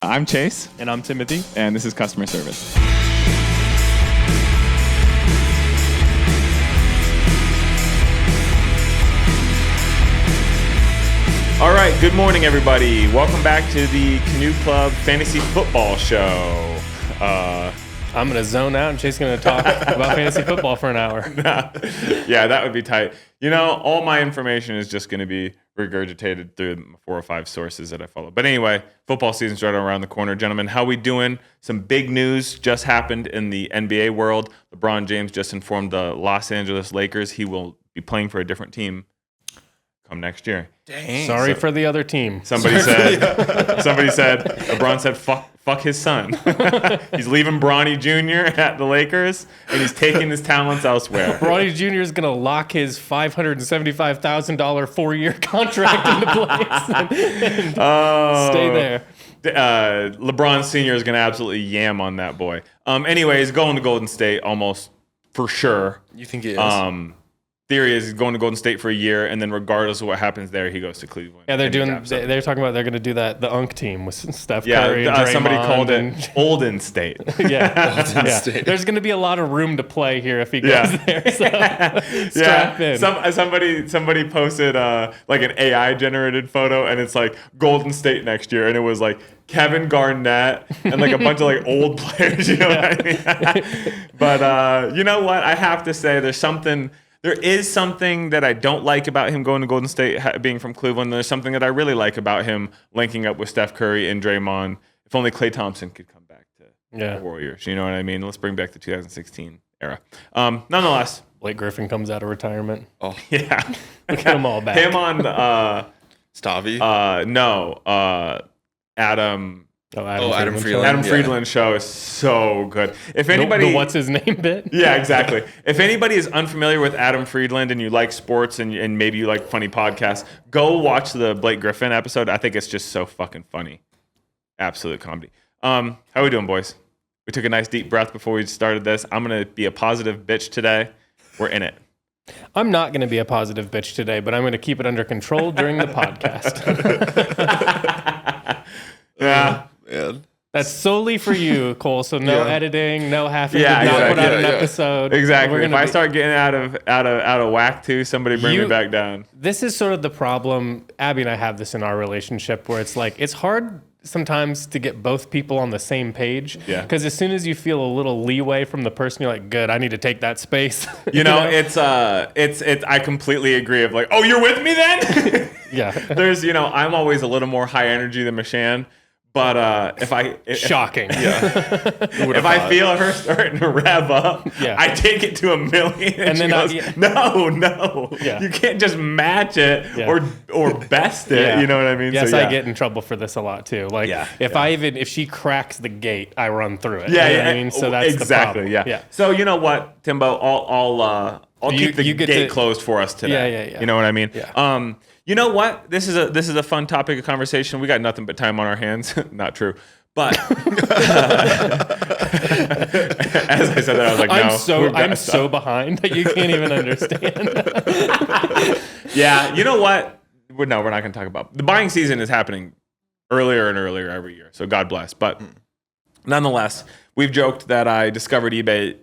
I'm Chase. And I'm Timothy. And this is Customer Service. All right, good morning, everybody. Welcome back to the Canoe Club Fantasy Football Show. I'm going to zone out and Chase is going to talk about fantasy football for an hour. Yeah, that would be tight. You know, all my information is just going to be regurgitated through 4 or 5 sources that I follow. But anyway, football season's right around the corner, gentlemen. How we doing? Some big news just happened in the NBA world. LeBron James just informed the Los Angeles Lakers he will be playing for a different team come next year. Dang. Sorry for the other team. Somebody said, LeBron said, fuck his son. He's leaving Bronny Jr. at the Lakers, and he's taking his talents elsewhere. Bronny Jr. is going to lock his $575,000 4-year contract into place and stay there. LeBron Sr. is going to absolutely yam on that boy. Anyways, going to Golden State almost for sure. You think he is? Theory is he's going to Golden State for a year, and then regardless of what happens there, he goes to Cleveland. Yeah, they're talking about they're going to do that, the UNC team with Steph Curry and Draymond. Somebody called it Olden State. State. There's going to be a lot of room to play here if he goes there. So strap in. Somebody posted like an AI generated photo, and it's like Golden State next year, and it was like Kevin Garnett and like a bunch of like old players. You know what I mean? But you know what? I have to say, there is something that I don't like about him going to Golden State, being from Cleveland. There's something that I really like about him linking up with Steph Curry and Draymond. If only Klay Thompson could come back to the Warriors. You know what I mean? Let's bring back the 2016 era. Nonetheless. Blake Griffin comes out of retirement. Oh, yeah. Look at them all back. Him on Stavy? Adam Friedland. Adam Friedland's show is so good. If anybody, the what's his name bit? Yeah, exactly. If anybody is unfamiliar with Adam Friedland and you like sports and maybe you like funny podcasts, go watch the Blake Griffin episode. I think it's just so fucking funny. Absolute comedy. How we doing, boys? We took a nice deep breath before we started this. I'm gonna be a positive bitch today. We're in it. I'm not going to be a positive bitch today, but I'm going to keep it under control during the podcast. Yeah. Man. That's solely for you, Cole. So no editing, no having to exactly. put out an episode. Exactly. If I start getting out of whack too, somebody bring me back down. This is sort of the problem. Abby and I have this in our relationship where it's like it's hard sometimes to get both people on the same page. Yeah. Because as soon as you feel a little leeway from the person, you're like, good, I need to take that space. You know, it's I completely agree of like, oh, you're with me then? Yeah. There's, I'm always a little more high energy than Mashan. But shocking. If I feel her starting to rev up, I take it to 1,000,000. And then goes, no. Yeah. You can't just match it or best it. Yeah. You know what I mean? Yes, I get in trouble for this a lot too. Like if she cracks the gate, I run through it. Yeah, you know what I mean? So that's exactly. The problem. Yeah. So you know what, Timbo? I'll keep the gate closed for us today. Yeah. You know what I mean? Yeah. You know what? This is a fun topic of conversation. We got nothing but time on our hands. Not true. But as I said that, I was like, I'm so behind that you can't even understand. Yeah. You know what? We're not going to talk about the buying season is happening earlier and earlier every year. So God bless. But nonetheless, we've joked that I discovered eBay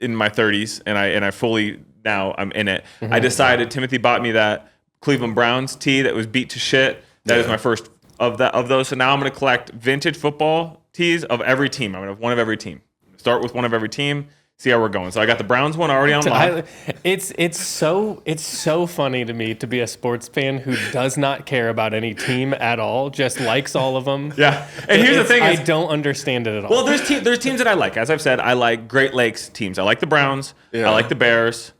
in my 30s and I fully now I'm in it. Mm-hmm. I decided Timothy bought me that Cleveland Browns tee that was beat to shit. That is my first of those. So now I'm going to collect vintage football tees of every team. I'm going to have one of every team. Start with one of every team. See how we're going. So I got the Browns one already on lock. It's so funny to me to be a sports fan who does not care about any team at all, just likes all of them. Yeah. And here's the thing: I don't understand it at all. Well, there's teams that I like. As I've said, I like Great Lakes teams. I like the Browns. Yeah. I like the Bears.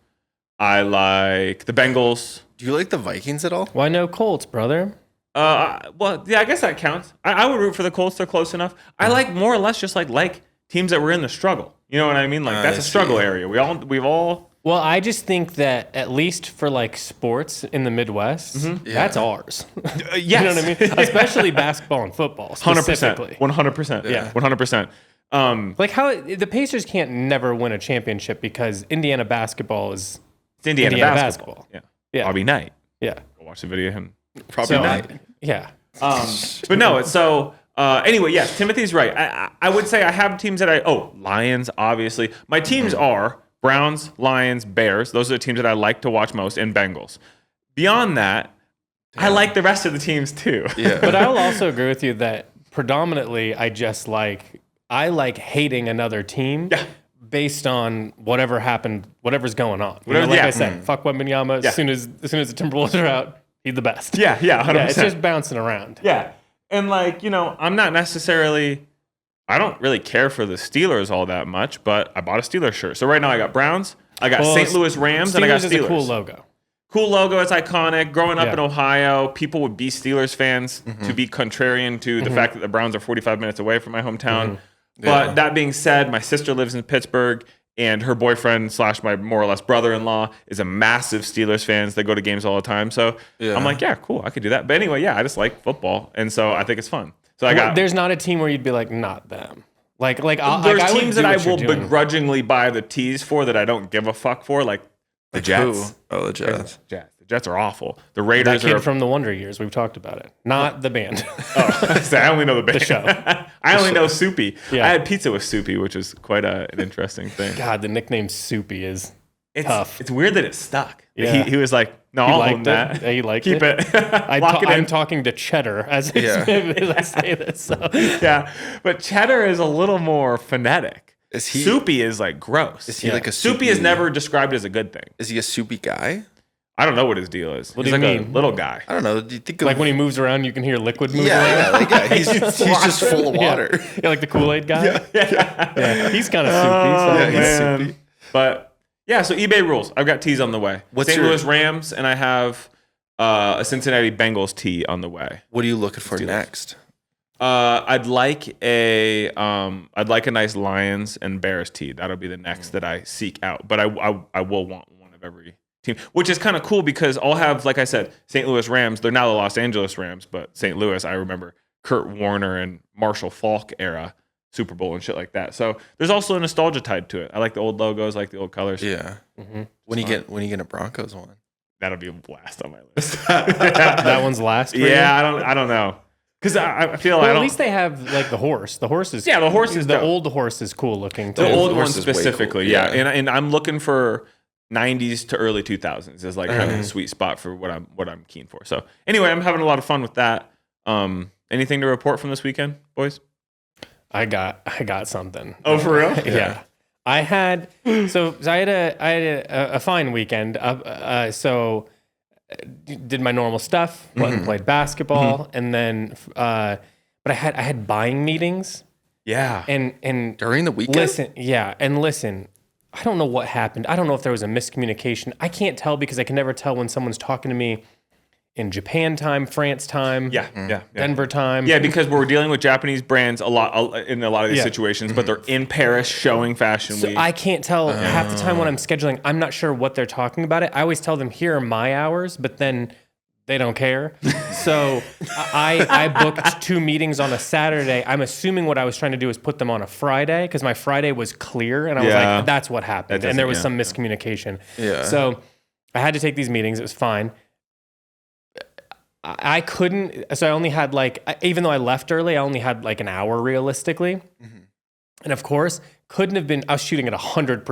I like the Bengals. Do you like the Vikings at all? Why no Colts, brother? Well, yeah, I guess that counts. I would root for the Colts. They're close enough. I like more or less just like teams that were in the struggle. You know what I mean? Like that's a struggle area. We've all. Well, I just think that at least for like sports in the Midwest, that's ours. Yes. You know what I mean? Especially basketball and football, specifically. 100%. Yeah. 100%. Like how the Pacers can't never win a championship because Indiana basketball is Indiana basketball. Yeah. Bobby Knight. Yeah. Go watch the video of him. Probably not. Yeah. But no, so Anyway, yes, Timothy's right. I would say I have teams that Lions, obviously. My teams are Browns, Lions, Bears. Those are the teams that I like to watch most, and Bengals. Beyond that, I like the rest of the teams too. Yeah. But I'll also agree with you that predominantly I like hating another team based on whatever happened, whatever's going on. I said, fuck Wembanyama. As soon as the Timberwolves are out, he's the best. Yeah, 100%. Yeah, it's just bouncing around. Yeah. And I'm not necessarily, I don't really care for the Steelers all that much, but I bought a Steelers shirt. So right now I got Browns, I got St. Louis Rams, and I got Steelers. Is a cool logo. Cool logo. It's iconic. Growing up in Ohio, people would be Steelers fans to be contrarian to the fact that the Browns are 45 minutes away from my hometown. But that being said, my sister lives in Pittsburgh, and her boyfriend / my more or less brother-in-law is a massive Steelers fan. They go to games all the time. So I'm like, yeah, cool. I could do that. But anyway, I just like football. And so I think it's fun. So there's not a team where you'd be like, not them. There's teams that I will begrudgingly buy the tees for that I don't give a fuck for, like the Jets. Who? Oh, the Jets. The Jets are awful. The Raiders that kid from the Wonder Years. We've talked about it. Not the band. I only know the band. The show. I only know Soupy. Yeah. I had pizza with Soupy, which is quite an interesting thing. God, the nickname Soupy is tough. It's weird that it stuck. Yeah. He was like, no, I'll own that. Yeah, he liked Keep it. I'm talking to Cheddar as I say this. So. Yeah, but Cheddar is a little more phonetic. Soupy is like gross. Is he like a Soupy is never described as a good thing. Is he a soupy guy? I don't know what his deal is. What He's do you like mean? a little guy. I don't know. Do you think Like when he moves around, you can hear liquid moving around? He's just full of water. Yeah, like the Kool-Aid guy? Yeah. He's kind of soupy. So. He's soupy. But so eBay rules. I've got tees on the way. St. Louis Rams, and I have a Cincinnati Bengals tee on the way. What are you looking for next? I'd like a nice Lions and Bears tee. That'll be the next that I seek out. But I will want one of every team, which is kind of cool because I'll have, like I said, St. Louis Rams. They're now the Los Angeles Rams, but St. Louis, I remember Kurt Warner and Marshall Faulk era Super Bowl and shit like that. So there's also a nostalgia tied to it. I like the old logos, I like the old colors. Yeah. When you get a Broncos one, that'll be last on my list. That one's last. Yeah, I don't know. Because I feel at least they have like the horse. The horse is the horse is the old horse is cool looking too. The old one cool. specifically, yeah. And I'm looking for 90s to early 2000s is like kind of a sweet spot for what I'm keen for. So anyway, I'm having a lot of fun with that. Anything to report from this weekend, boys? I got something. Oh, for real? Yeah. I had a fine weekend. So did my normal stuff, went and played basketball, and then but I had buying meetings. Yeah. And during the weekend? Listen, I don't know what happened. I don't know if there was a miscommunication. I can't tell because I can never tell when someone's talking to me in Japan time, France time, Denver time. Yeah, because we're dealing with Japanese brands a lot in a lot of these situations, but they're in Paris showing Fashion Week. I can't tell half the time when I'm scheduling. I'm not sure what they're talking about. I always tell them, here are my hours, but then they don't care. So I booked 2 meetings on a Saturday. I'm assuming what I was trying to do is put them on a Friday because my Friday was clear. And I was like, that's what happened. And there was some miscommunication. Yeah. So I had to take these meetings. It was fine. I couldn't, so I only had even though I left early, I only had an hour realistically. And of course, couldn't have been, I was shooting at 100%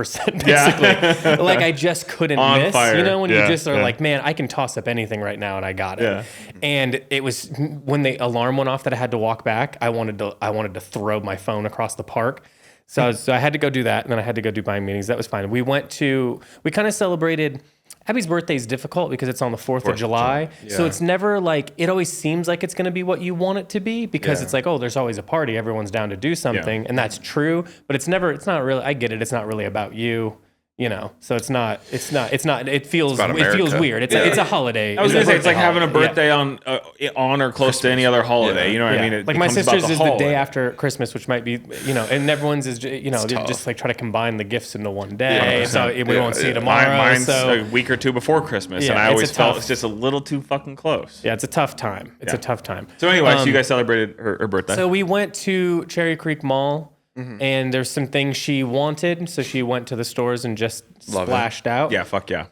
basically. I just couldn't miss. Fire. You know, when you just are like, man, I can toss up anything right now and I got it. Yeah. And it was when the alarm went off that I had to walk back, I wanted to throw my phone across the park. So I had to go do that, and then I had to go do buying meetings. That was fine. We kind of celebrated. Abby's birthday is difficult because it's on the 4th of July. Yeah. So it's never it always seems like it's going to be what you want it to be because it's there's always a party. Everyone's down to do something. And that's true, but it's not really, I get it. It's not really about you. You know, so it feels weird. It's a holiday. I was going to say, it's like having a birthday on or close to any other holiday. Yeah. You know what I mean? Like my sister's is the day after Christmas, which might be, and everyone's is, they just try to combine the gifts into one day. So we won't see tomorrow. Mine's a week or 2 before Christmas, and I always felt it's just a little too fucking close. Yeah, it's a tough time. It's a tough time. So anyway, so you guys celebrated her birthday. So we went to Cherry Creek Mall. And there's some things she wanted, so she went to the stores and just splashed out. Yeah, fuck yeah.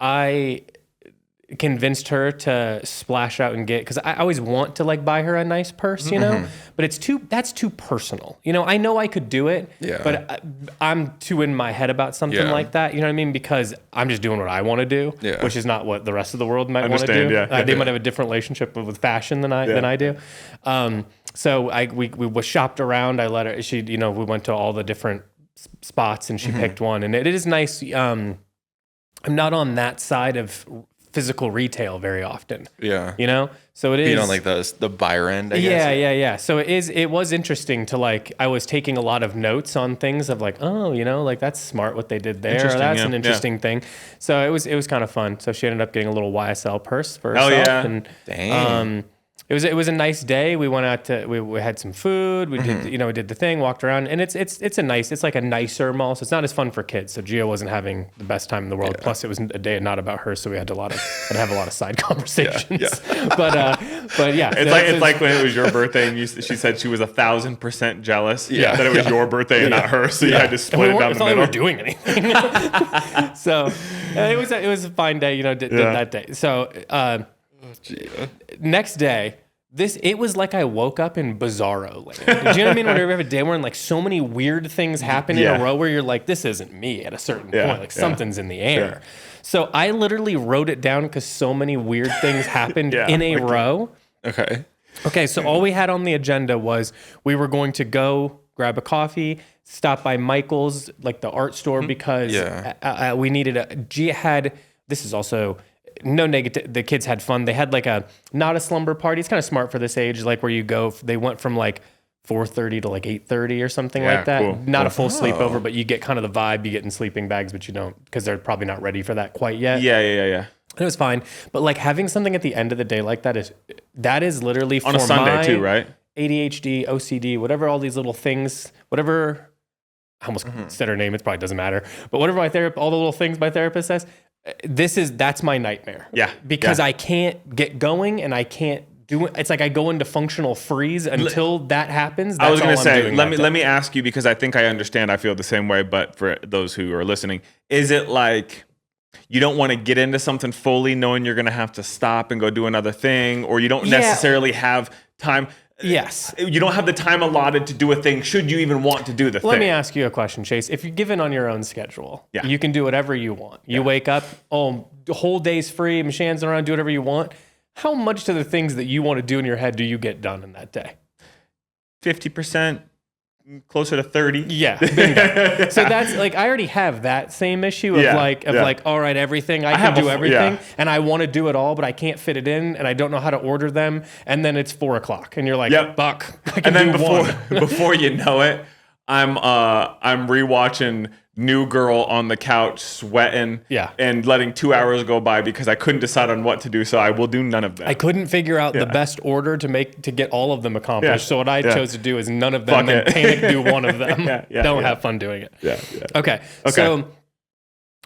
convinced her to splash out and get, because I always want to like buy her a nice purse, you know, but that's too personal. You know I could do it, but I'm too in my head about something like that. You know what I mean? Because I'm just doing what I want to do, which is not what the rest of the world might want to do. They might have a different relationship with fashion than I do. So we shopped around. I let her. We went to all the different spots and she picked one, and it is nice. I'm not on that side of physical retail very often. Yeah. You know? So it is. Being on like the buyer end, I guess. Yeah. So it was interesting to like, I was taking a lot of notes on things of like, oh, you know, like that's smart what they did there. Or that's an interesting thing. So it was kind of fun. So she ended up getting a little YSL purse for herself. Oh yeah. And, dang. It was a nice day. We went out to we had some food. We did we did the thing, walked around, and it's like a nicer mall. So it's not as fun for kids. So Gia wasn't having the best time in the world. Yeah. Plus, it was a day not about her, so we had to have a lot of side conversations. Yeah. But yeah, it's like when it was your birthday, and she said she was 1,000% jealous that it was your birthday and not hers. So you had to split it down the middle. We weren't doing anything. So it was a fine day. Did that day. So. Next day, it was like I woke up in Bizarro land. Do you know what I mean? When you have a day where like so many weird things happen in a row where you're like, this isn't me at a certain point. Like something's in the air. Yeah. So I literally wrote it down because so many weird things happened in a row. Okay, so all we had on the agenda was we were going to go grab a coffee, stop by Michael's, like the art store, because we needed this is also... No negative. The kids had fun. They had like not a slumber party. It's kind of smart for this age, like where you go. They went from like 4:30 to like 8:30 or something like that. Cool. Not a full sleepover, but you get kind of the vibe. You get in sleeping bags, but you don't, because they're probably not ready for that quite yet. Yeah. And it was fine, but like having something at the end of the day like that is literally on a Sunday too, right? ADHD, OCD, whatever, all these little things, whatever. I almost said her name. It probably doesn't matter, but whatever all the little things my therapist says. That's my nightmare. Yeah. Because I can't get going and I can't do it. It's like I go into functional freeze until that happens. That's I was going to say, let me ask you, because I think I understand. I feel the same way, but for those who are listening, is it like you don't want to get into something fully knowing you're going to have to stop and go do another thing, or you don't necessarily have time? Yes. You don't have the time allotted to do a thing, should you even want to do the thing. Let me ask you a question, Chase. If you're given on your own schedule, you can do whatever you want. You wake up, the whole day's free, machine's around, do whatever you want. How much to the things that you want to do in your head do you get done in that day? 50%. Closer to 30. Yeah. Bingo. So that's like, I already have that same issue of like, all right, everything, I can do everything and I want to do it all, but I can't fit it in and I don't know how to order them. And then it's 4:00 and you're like, fuck, I can do one. Before you know it, I'm rewatching New Girl on the couch, sweating, and letting 2 hours go by because I couldn't decide on what to do. So I will do none of them. I couldn't figure out the best order to get all of them accomplished. So what I chose to do is none of them, and panic do one of them. Don't have fun doing it. Okay. So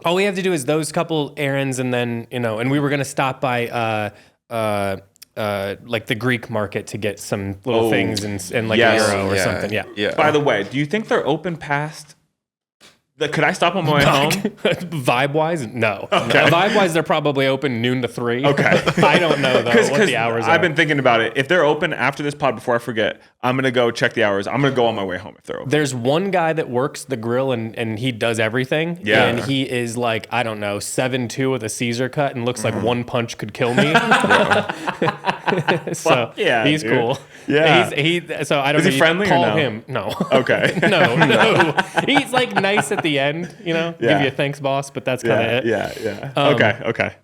all we have to do is those couple errands, and then and we were gonna stop by like the Greek market to get some little things and like a euro or something. Yeah. By the way, do you think they're open past? Could I stop on my way home? Vibe-wise, no. Okay. Vibe-wise, they're probably open noon to 3. Okay. I don't know, though, what the hours are. I've been thinking about it. If they're open after this pod, before I forget, I'm going to go check the hours. I'm going to go on my way home if they're open. There's one guy that works the grill, and he does everything. Yeah. And he is like, I don't know, 7'2" with a Caesar cut and looks like one punch could kill me. So he's cool. Yeah. So I don't know. Is he friendly call or no? him. No. Okay. No. He's like nice at the end, give you a thanks, boss, but that's kind of it. Yeah. Okay.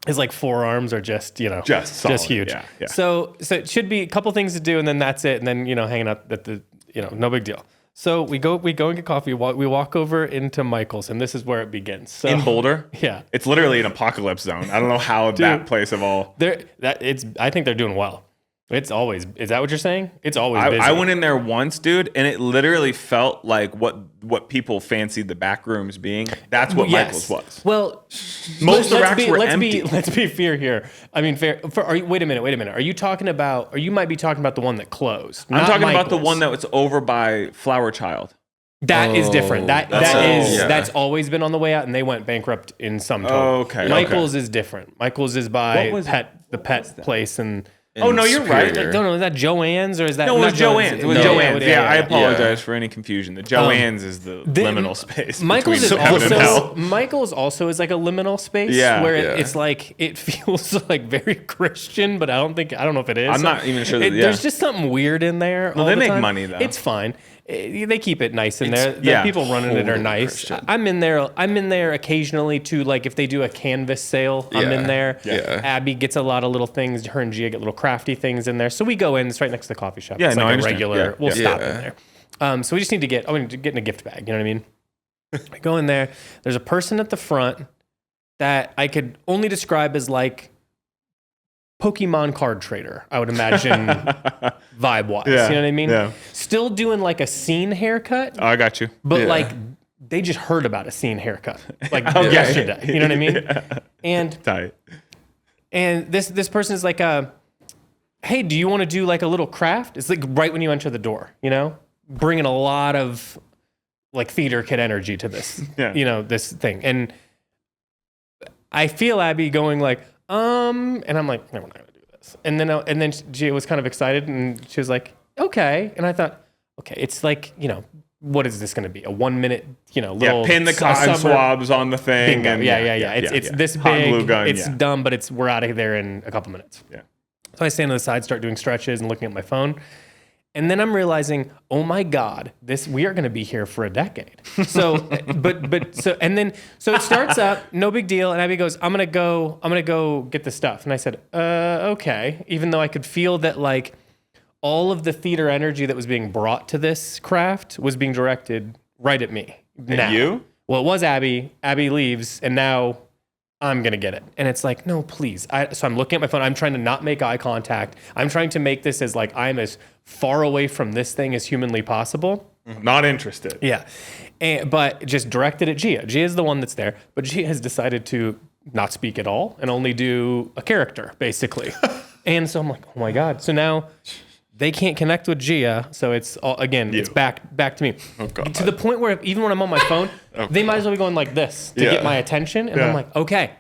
His like forearms are just solid. Just huge. Yeah. So it should be a couple things to do, and then that's it. And then hanging out at the no big deal. So we go and get coffee. We walk over into Michael's, and this is where it begins. So, in Boulder? Yeah. It's literally an apocalypse zone. I don't know how that place of all. I think they're doing well. It's always, is that what you're saying? It's always busy. I went in there once, dude, and it literally felt like what people fancied the back rooms being. That's what Michael's was. Well, most of the racks were empty. Let's be fair here. I mean, wait a minute. Are you talking about, or you might be talking about the one that closed? I'm talking about the one that was over by Flower Child. That is different. Yeah. That's always been on the way out, and they went bankrupt in some total. Oh, okay. Michael's is different. Michael's is by What was the pet place and. Oh, no, you're right. I don't know. Is that Joanne's or is that? No, it was Joanne's. It was Joanne's. Yeah, I apologize Yeah. for any confusion. The Joanne's is the liminal space. Michael's is between heaven and also hell. Michael's also is like a liminal space Yeah. where Yeah. it's like it feels like very Christian, but I don't know if it is. I'm not even sure that- yeah. There's just something weird in there. Well, all they the make time. money, though. It's fine. They keep it nice in there. The yeah, people running it are totally nice. Christian. I'm in there occasionally to like if they do a canvas sale. I'm in there. Yeah. Abby gets a lot of little things. Her and Gia get little crafty things in there. So we go in. It's right next to the coffee shop. Yeah, it's no, I like a understand. regular. Yeah, We'll yeah. stop Yeah. in there. So we just need to get in a gift bag. You know what I mean? I go in there. There's a person at the front that I could only describe as like Pokemon card trader, I would imagine, vibe wise. Yeah, You know what I mean? yeah. Still doing like a scene haircut, Oh, I got you. but Yeah. like they just heard about a scene haircut like Okay. yesterday. You know what I mean? And Tight. this person is like, hey, do you want to do like a little craft? It's like right when you enter the door, you know, bringing a lot of like theater kid energy to this, Yeah. you know, this thing. And I feel Abby going like, and I'm like, no, we're not gonna do this. And then she was kind of excited and she was like, okay. And I thought, okay, it's like, you know, what is this going to be? A 1 minute, you know, little Pin the cotton swabs on the thing. Bingo. And Yeah. It's this Hot big. glue gun, it's yeah. dumb, but we're out of there in a couple minutes. Yeah. So I stand on the side, start doing stretches and looking at my phone. And then I'm realizing, oh my God, we are going to be here for a decade. So, so it starts up, no big deal. And Abby goes, I'm going to go get the stuff. And I said, okay. Even though I could feel that like all of the theater energy that was being brought to this craft was being directed right at me. Now. you? Well, it was Abby. Abby leaves, and now I'm going to get it. And it's like, no, please. So I'm looking at my phone. I'm trying to not make eye contact. I'm trying to make this as like I'm as far away from this thing as humanly possible. Not interested. Yeah. But just directed at Gia. Gia is the one that's there. But Gia has decided to not speak at all and only do a character, basically. And so I'm like, oh my God. So now they can't connect with Gia. So it's all, again, it's back to me. Oh, God. To the point where even when I'm on my phone, they might as well be going like this to get my attention. And I'm like, okay.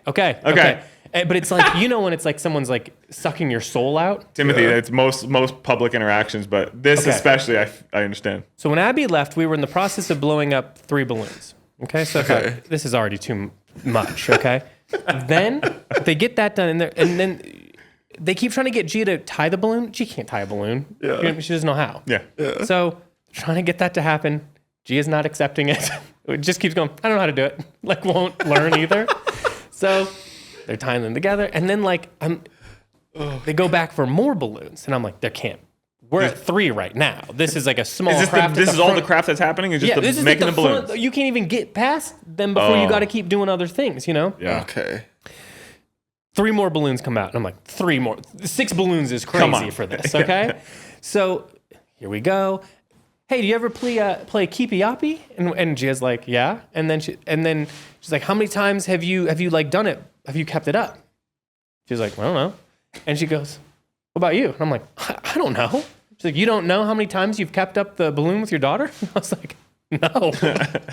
But it's like, you know, when it's like someone's like sucking your soul out. Timothy, it's most public interactions, but this especially, I understand. So when Abby left, we were in the process of blowing up 3 balloons. Okay, so I thought, this is already too much. Okay, then they get that done, and then they keep trying to get Gia to tie the balloon. She can't tie a balloon. Yeah. She doesn't know how. Yeah. So trying to get that to happen. Gia's not accepting it. It just keeps going. I don't know how to do it. Like won't learn either. So they're tying them together, and then like they go back for more balloons, and I'm like, there can't. We're at 3 right now. This is like a small craft. This is all the craft that's happening? Is just this is making like the balloons? You can't even get past them before you got to keep doing other things, you know? Yeah. Okay. 3 more balloons come out. And I'm like, 3 more. 6 balloons is Come crazy on. for this, okay? So here we go. Hey, do you ever play W.I.P? And Gia's like, yeah. And then she's like, how many times have you like done it? Have you kept it up? She's like, I don't know. And she goes, what about you? And I'm like, I don't know. She's like, you don't know how many times you've kept up the balloon with your daughter? I was like, no.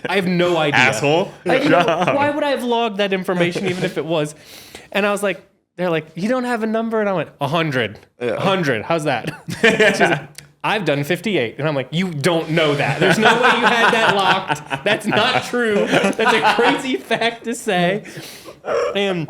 I have no idea. Asshole. Why would I have logged that information even if it was? And I was like, they're like, you don't have a number? And I went, 100. 100. How's that? She's like, I've done 58. And I'm like, you don't know that. There's no way you had that locked. That's not true. That's a crazy fact to say. And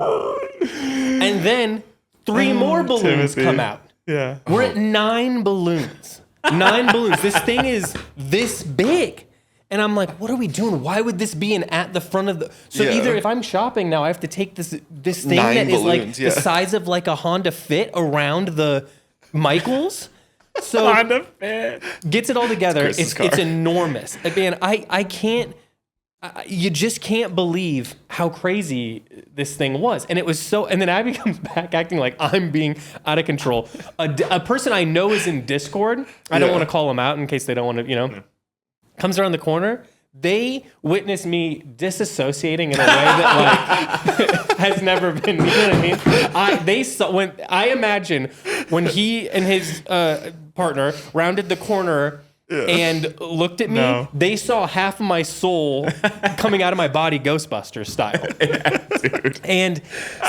then 3 more balloons Timothy. come out. Yeah. We're at 9 balloons. 9 balloons. This thing is this big. And I'm like, what are we doing? Why would this be at the front of the... So either if I'm shopping now, I have to take this thing 9 that is like balloons, the size of like a Honda Fit around the Michaels. So Honda Fit. gets it all together. Chris's car. It's enormous. Man, I can't... you just can't believe how crazy this thing was. And it was so... And then Abby comes back acting like I'm being out of control. A person I know is in Discord. I don't want to call them out in case they don't want to, you know... Comes around the corner. They witness me disassociating in a way that like has never been. You know what I mean? I imagine when he and his partner rounded the corner and looked at me. No. They saw half of my soul coming out of my body, Ghostbusters style. And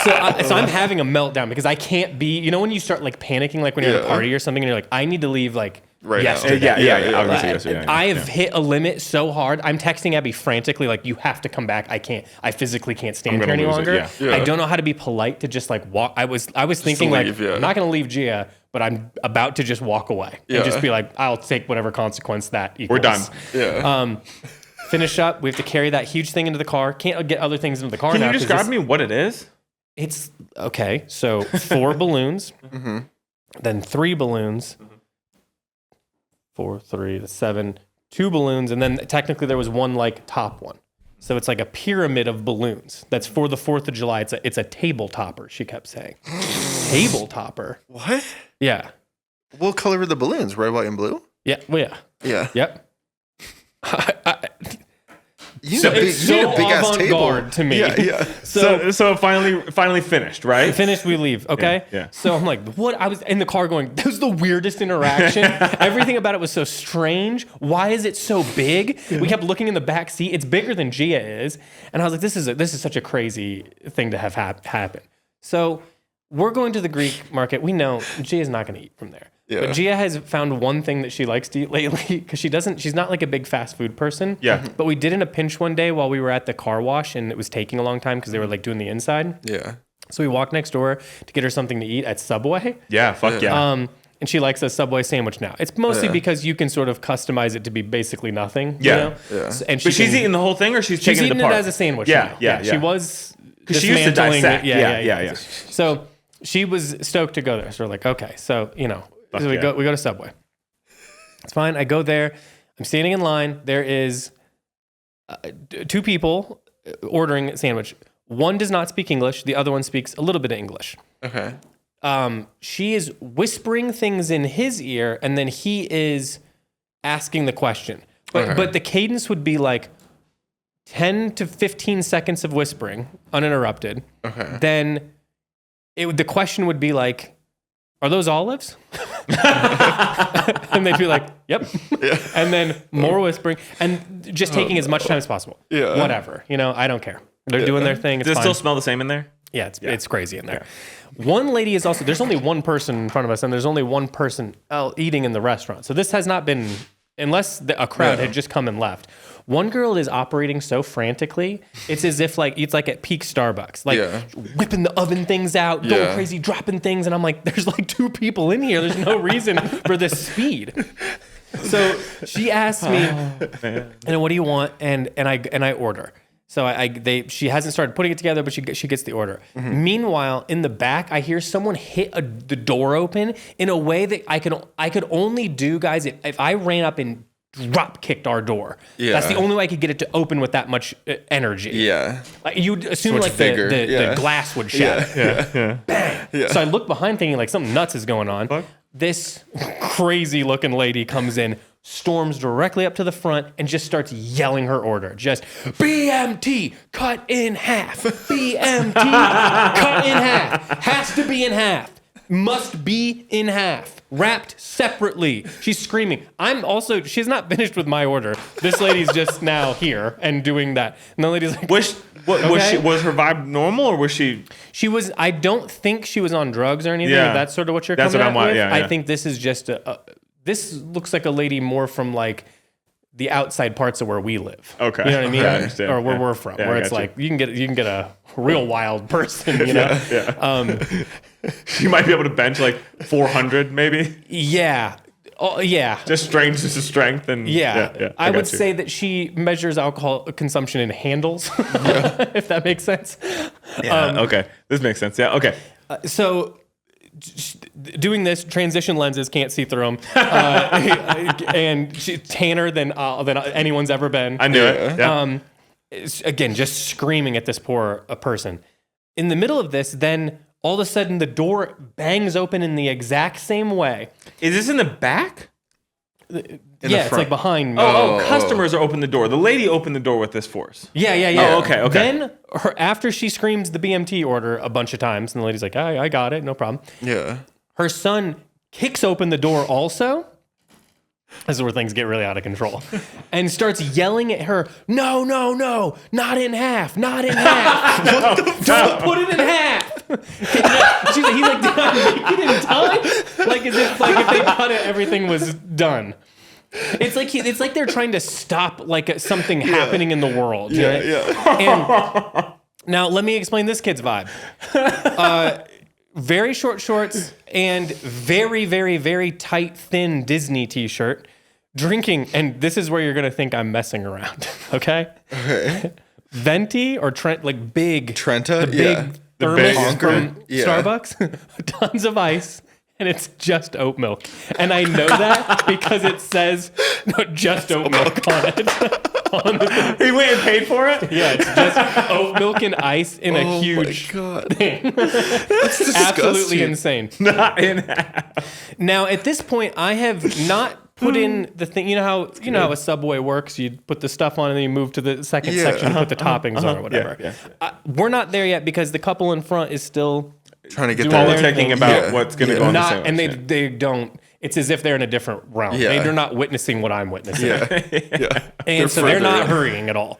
so I'm having a meltdown because I can't be. You know when you start like panicking, like when you're at a party or something, and you're like, I need to leave like Right yesterday. now. I was gonna say yesterday, I have hit a limit so hard. I'm texting Abby frantically, like, you have to come back. I can't. I physically can't stand here any longer. I don't know how to be polite to just like walk. I was thinking leave, like, I'm not gonna leave Gia, but I'm about to just walk away and just be like, I'll take whatever consequence that equals. We're done. Yeah. Finish up. We have to carry that huge thing into the car. Can't get other things into the car Can now. you describe me what it is? It's okay. So 4 balloons, then 3 balloons. 4, 3, 7, 2 balloons, and then technically there was one like top one. So it's like a pyramid of balloons. That's for the 4th of July. It's a table topper, she kept saying. Table topper. What? Yeah. What color are the balloons? Red, white, and blue? Yeah. Well, yeah. Yeah. Yep. You need a big ass table. Avant-garde to me. Yeah. So it finally finished, right? Finished, we leave. Okay. Yeah. So I'm like, what? I was in the car going, that was the weirdest interaction. Everything about it was so strange. Why is it so big? We kept looking in the back seat. It's bigger than Gia is. And I was like, this is such a crazy thing to have happen. So we're going to the Greek market. We know Gia's not going to eat from there. Yeah. But Gia has found one thing that she likes to eat lately because she's not like a big fast food person. Yeah. But we did in a pinch one day while we were at the car wash and it was taking a long time because they were like doing the inside. Yeah. So we walked next door to get her something to eat at Subway. Yeah, fuck yeah. And she likes a Subway sandwich now. It's mostly because you can sort of customize it to be basically nothing. Yeah. You know? Yeah. And But she's eating the whole thing, or she's taking eating it apart? it as a sandwich. Yeah, now. yeah. She was Because she used to dismantling dissect. it. Yeah. So she was stoked to go there. So we're like, okay, so so we go to Subway. It's fine. I go there. I'm standing in line. There is 2 people ordering a sandwich. One does not speak English. The other one speaks a little bit of English. Okay. She is whispering things in his ear, and then he is asking the question. But the cadence would be like 10 to 15 seconds of whispering, uninterrupted. Okay. Then the question would be like, are those olives? And they'd be like, yep. Yeah. And then more whispering and just taking as much time as possible. Yeah. Whatever. I don't care. They're doing their thing. It's Does it fine. still smell the same in there? Yeah, it's crazy in there. Yeah. One lady is also, there's only one person in front of us and there's only one person eating in the restaurant. So this has not been, unless a crowd had just come and left. One girl is operating so frantically, it's as if it's like at peak Starbucks, whipping the oven things out, going crazy, dropping things. And I'm like, there's like 2 people in here. There's no reason for this speed. So she asked me, and what do you want? And I order. So she hasn't started putting it together, but she gets the order. Mm-hmm. Meanwhile, in the back, I hear someone hit the door open in a way that I could only do, guys, if I ran up and drop kicked our door. Yeah. That's the only way I could get it to open with that much energy. Yeah. You'd assume so like the glass would shatter. Yeah. Bang. Yeah. So I look behind thinking like something nuts is going on. What? This crazy looking lady comes in, storms directly up to the front and just starts yelling her order. Just BMT cut in half. BMT cut in half. Has to be in half. Must be in half. Wrapped separately. She's screaming. She's not finished with my order. This lady's just now here and doing that. And the lady's like, was her vibe normal or was she? She was, I don't think she was on drugs or anything. Yeah. If that's sort of what you're that's coming what I'm at with. Yeah. I think this is just this looks like a lady more from like the outside parts of where we live. Okay. You know what I mean? Yeah, I understand. Or where we're from, where it's like you can get a real wild person, Yeah. She might be able to bench like 400 maybe. Yeah. Oh, yeah. Just strength to strength and yeah. I would say that she measures alcohol consumption in handles, if that makes sense. Yeah. Okay. This makes sense. Yeah. Okay. So doing this, transition lenses can't see through them, and she's tanner than anyone's ever been. I knew it. Yeah. Again, just screaming at this poor person. In the middle of this, then all of a sudden the door bangs open in the exact same way. Is this in the back? It's like behind me. Customers are opening the door. The lady opened the door with this force. Yeah. Oh, okay. Then after she screams the BMT order a bunch of times, and the lady's like, I got it, no problem. Yeah. Her son kicks open the door also This is where things get really out of control. And starts yelling at her, no, not in half. Don't put it in half. He's like, did I make it in time? Like as if they cut it, everything was done. It's like they're trying to stop like something happening in the world. And now let me explain this kid's vibe. Very short shorts and very, very, very tight, thin Disney t-shirt. Drinking, and this is where you're gonna think I'm messing around. Okay. Venti or Trent, like big Trenta, the big thermos from Yeah. Starbucks, tons of ice, and it's just oat milk. And I know that because it says just oat milk on it. He went and paid for it? Yeah, it's just oat milk and ice in a huge thing. That's disgusting. Absolutely insane. Not in half. Now, at this point, I have not put in the thing. You know how a Subway works. You put the stuff on and then you move to the second section and put the toppings on or whatever. Yeah. We're not there yet because the couple in front is still Trying to get politicking about what's going to go on the not, sandwich. and they don't. It's as if they're in a different realm. Yeah. They're not witnessing what I'm witnessing. Yeah. And so they're not hurrying at all.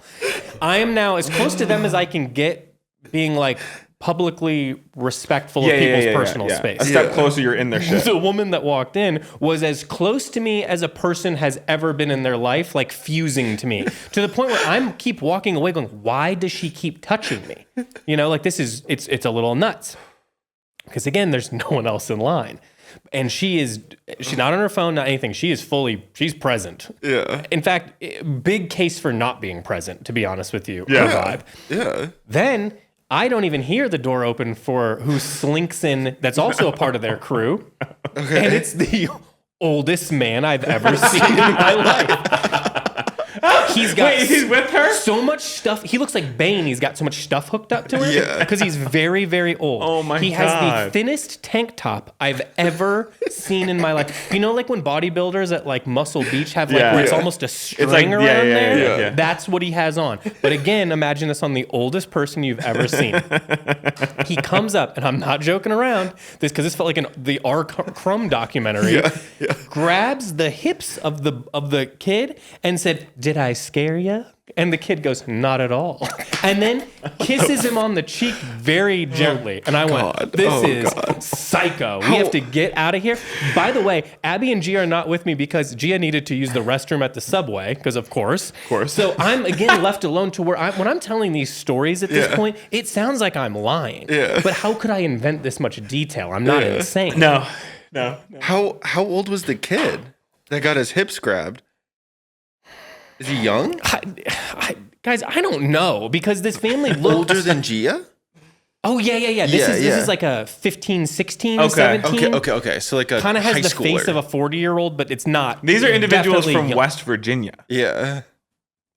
I am now as close to them as I can get, being like publicly respectful of people's personal space. A step closer, you're in their shit. The woman that walked in was as close to me as a person has ever been in their life, like fusing to me, to the point where I'm keep walking away going, why does she keep touching me? You know, like it's a little nuts. Because again, there's no one else in line. And she's not on her phone, not anything. She's present. Yeah. In fact, big case for not being present, to be honest with you. Yeah. Her vibe. Yeah. Then I don't even hear the door open for who slinks in. That's also a part of their crew. Okay. And it's the oldest man I've ever seen in my life. He's with her? So much stuff. He looks like Bane. He's got so much stuff hooked up to him. Yeah. Because he's very, very old. Oh my He God. has the thinnest tank top I've ever seen in my life. You know, like when bodybuilders at like Muscle Beach have like where it's almost a string like, around yeah, there? yeah. That's what he has on. But again, imagine this on the oldest person you've ever seen. He comes up, and I'm not joking around, because this felt like the R. Crumb documentary. Grabs the hips of the kid and said, "Did I scare you?" And the kid goes, "Not at all." And then kisses him on the cheek very gently. And I went, this is psycho. We have to get out of here. By the way, Abby and Gia are not with me because Gia needed to use the restroom at the Subway, because of course. So I'm again left alone to where when I'm telling these stories at this point, it sounds like I'm lying. But how could I invent this much detail? I'm not insane. No. How old was the kid that got his hips grabbed? Is he young? Guys, I don't know, because this family looks Older than Gia? Oh, yeah. This is like a 15, 16, 17. Okay. So like a kind of has high the schooler. face of a 40-year-old, but it's not. These are individuals Definitely from young. West Virginia. Yeah.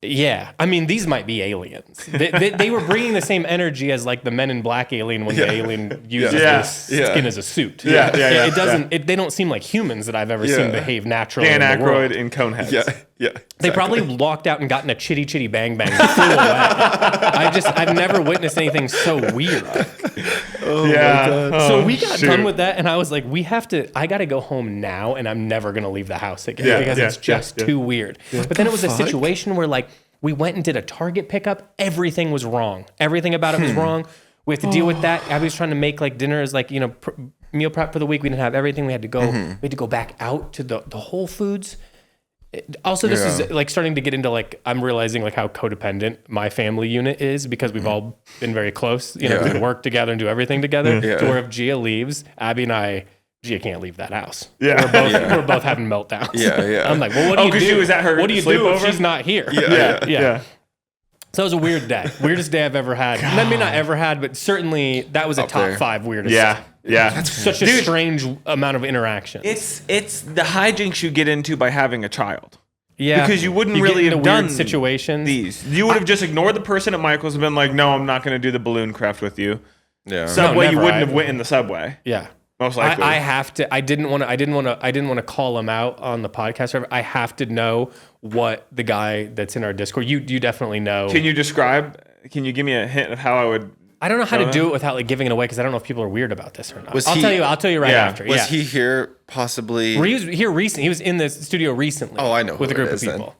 Yeah, I mean, these might be aliens. They were bringing the same energy as like the Men in Black alien when the alien uses their skin as a suit. It doesn't. They don't seem like humans that I've ever seen behave naturally. Dan in the world. Aykroyd in Coneheads. Yeah. They probably walked out and gotten a chitty chitty bang bang and flew away. I've never witnessed anything so weird. My God. So we got done with that, and I was like, I got to go home now, and I'm never going to leave the house again because it's just too weird. But then it was a situation where like we went and did a Target pickup. Everything was wrong. Everything about it was wrong. We had to deal with that. Abby was trying to make like dinners, like, meal prep for the week. We didn't have everything. We had to go. We had to go back out to the Whole Foods. Also, this is like starting to get into like, I'm realizing like how codependent my family unit is, because we've all been very close, we work together and do everything together, to where if Gia leaves, Abby and Gia can't leave that house. We're both having meltdowns. I'm like, well, what do you do? She was at her what do you do if sleepover? she's not here? Yeah. So it was a weird day. Weirdest day I've ever had. I mean, not ever had, but certainly that was a top 5 weirdest. Yeah. That's such a strange amount of interaction. It's the hijinks you get into by having a child. Yeah, because you wouldn't get really into have done weird situations. These. You would have just ignored the person at Michael's and been like, "No, I'm not going to do the balloon craft with you." Yeah. Subway, you never. wouldn't have went in the Subway. Yeah. Most likely. I have to. I didn't want to call him out on the podcast. I have to know what the guy that's in our Discord. You definitely know. Can you describe? Can you give me a hint of how I would I don't know how to do it without like giving it away because I don't know if people are weird about this or not. Was I'll he- tell you right after. Was he here possibly? He was here recently. He was in the studio recently. Oh, I know with a who group it of is then. people.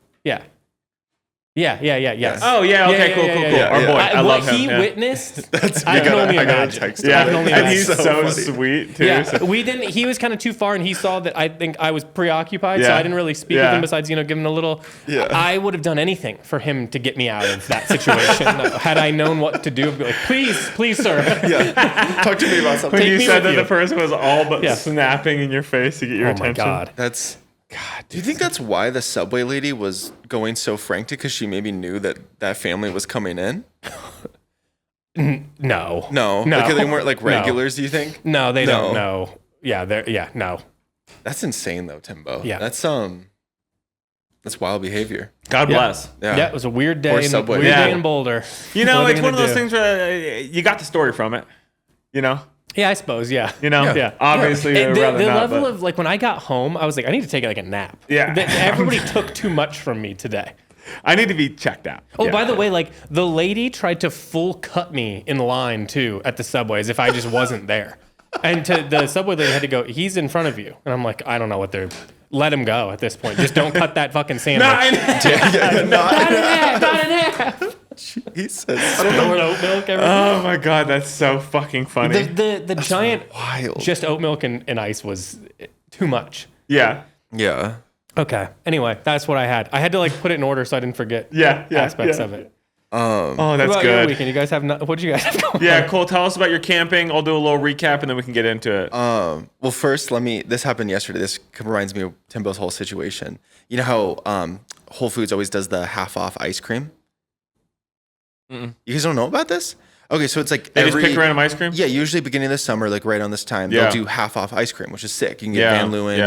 Yeah. Yes. Oh yeah, okay, cool. Yeah, Our boy, I love what him. he yeah. witnessed, I can only gotta imagine. text him. Yeah, I can only and imagine. he's So so funny. sweet too. Yeah, so- we didn't. He was kind of too far, and he saw that I think I was preoccupied, so Yeah. I didn't really speak with Yeah. him. Besides, give him a little. Yeah. I would have done anything for him to get me out of that situation. Had I known what to do, I'd be like, please, sir. Yeah. Talk to me about something. when you me said with that you. the person was all but Yeah. snapping in your face to get your Oh attention. my god. That's. God, Do you think that's why the Subway lady was going so frantic? Because she maybe knew that family was coming in? No. No. No. Because they weren't like No. regulars, do you think? No, they No. don't know. Yeah, no. That's insane though, Timbo. Yeah. That's wild behavior. God bless. Yeah. It was a weird day. Or Subway. Weird Yeah. day in Boulder. You know, What are they it's one of gonna those do? things where you got the story from it. You know, Yeah, I suppose. Yeah. Yeah. Obviously, And I'd the rather not, level but- of like when I got home, I was like, I need to take like a nap. Yeah. Everybody took too much from me today. I need to be checked out. Oh, Yeah. by the way, like the lady tried to full cut me in line too at the Subway as if I just wasn't there. And to the Subway lady had to go, he's in front of you. And I'm like, I don't know what they're. Let him go at this point. Just don't cut that fucking sandwich. Cut in half. He says Spilling oat milk. Everything. Oh my god, that's so fucking funny. The giant wild. just oat milk and ice was too much. Yeah. Yeah. Okay. Anyway, that's what I had. I had to like put it in order so I didn't forget Yeah. aspects yeah. of it. Oh, What that's about your good. weekend? You guys have what did you guys have going Yeah, on? Cole, tell us about your camping. I'll do a little recap and then we can get into it. Well, first, this happened yesterday. This reminds me of Timbo's whole situation. You know how Whole Foods always does the half off ice cream? Mm-mm. You guys don't know about this? Okay, so it's like They just pick random ice cream? Yeah, usually beginning of the summer, like right on this time, Yeah. they'll do half off ice cream, which is sick. You can get Yeah, Van Leeuwen,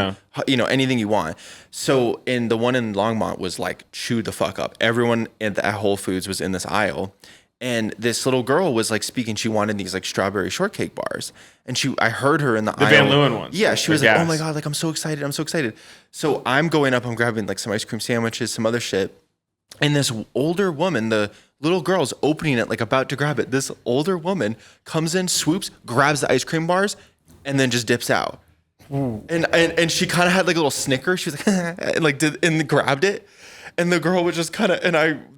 yeah. Anything you want. So in the one in Longmont was like chewed the fuck up. Everyone at Whole Foods was in this aisle. And this little girl was like speaking. She wanted these like strawberry shortcake bars, and I heard her in the aisle. Van Leeuwen ones. Yeah, she was They're like, "Oh gas. my god, like I'm so excited, I'm so excited." So I'm going up, I'm grabbing like some ice cream sandwiches, some other shit, and this older woman, the little girl's opening it, like about to grab it. This older woman comes in, swoops, grabs the ice cream bars, and then just dips out. And she kind of had like a little snicker. She was like, and like grabbed it. And the girl was just kind of,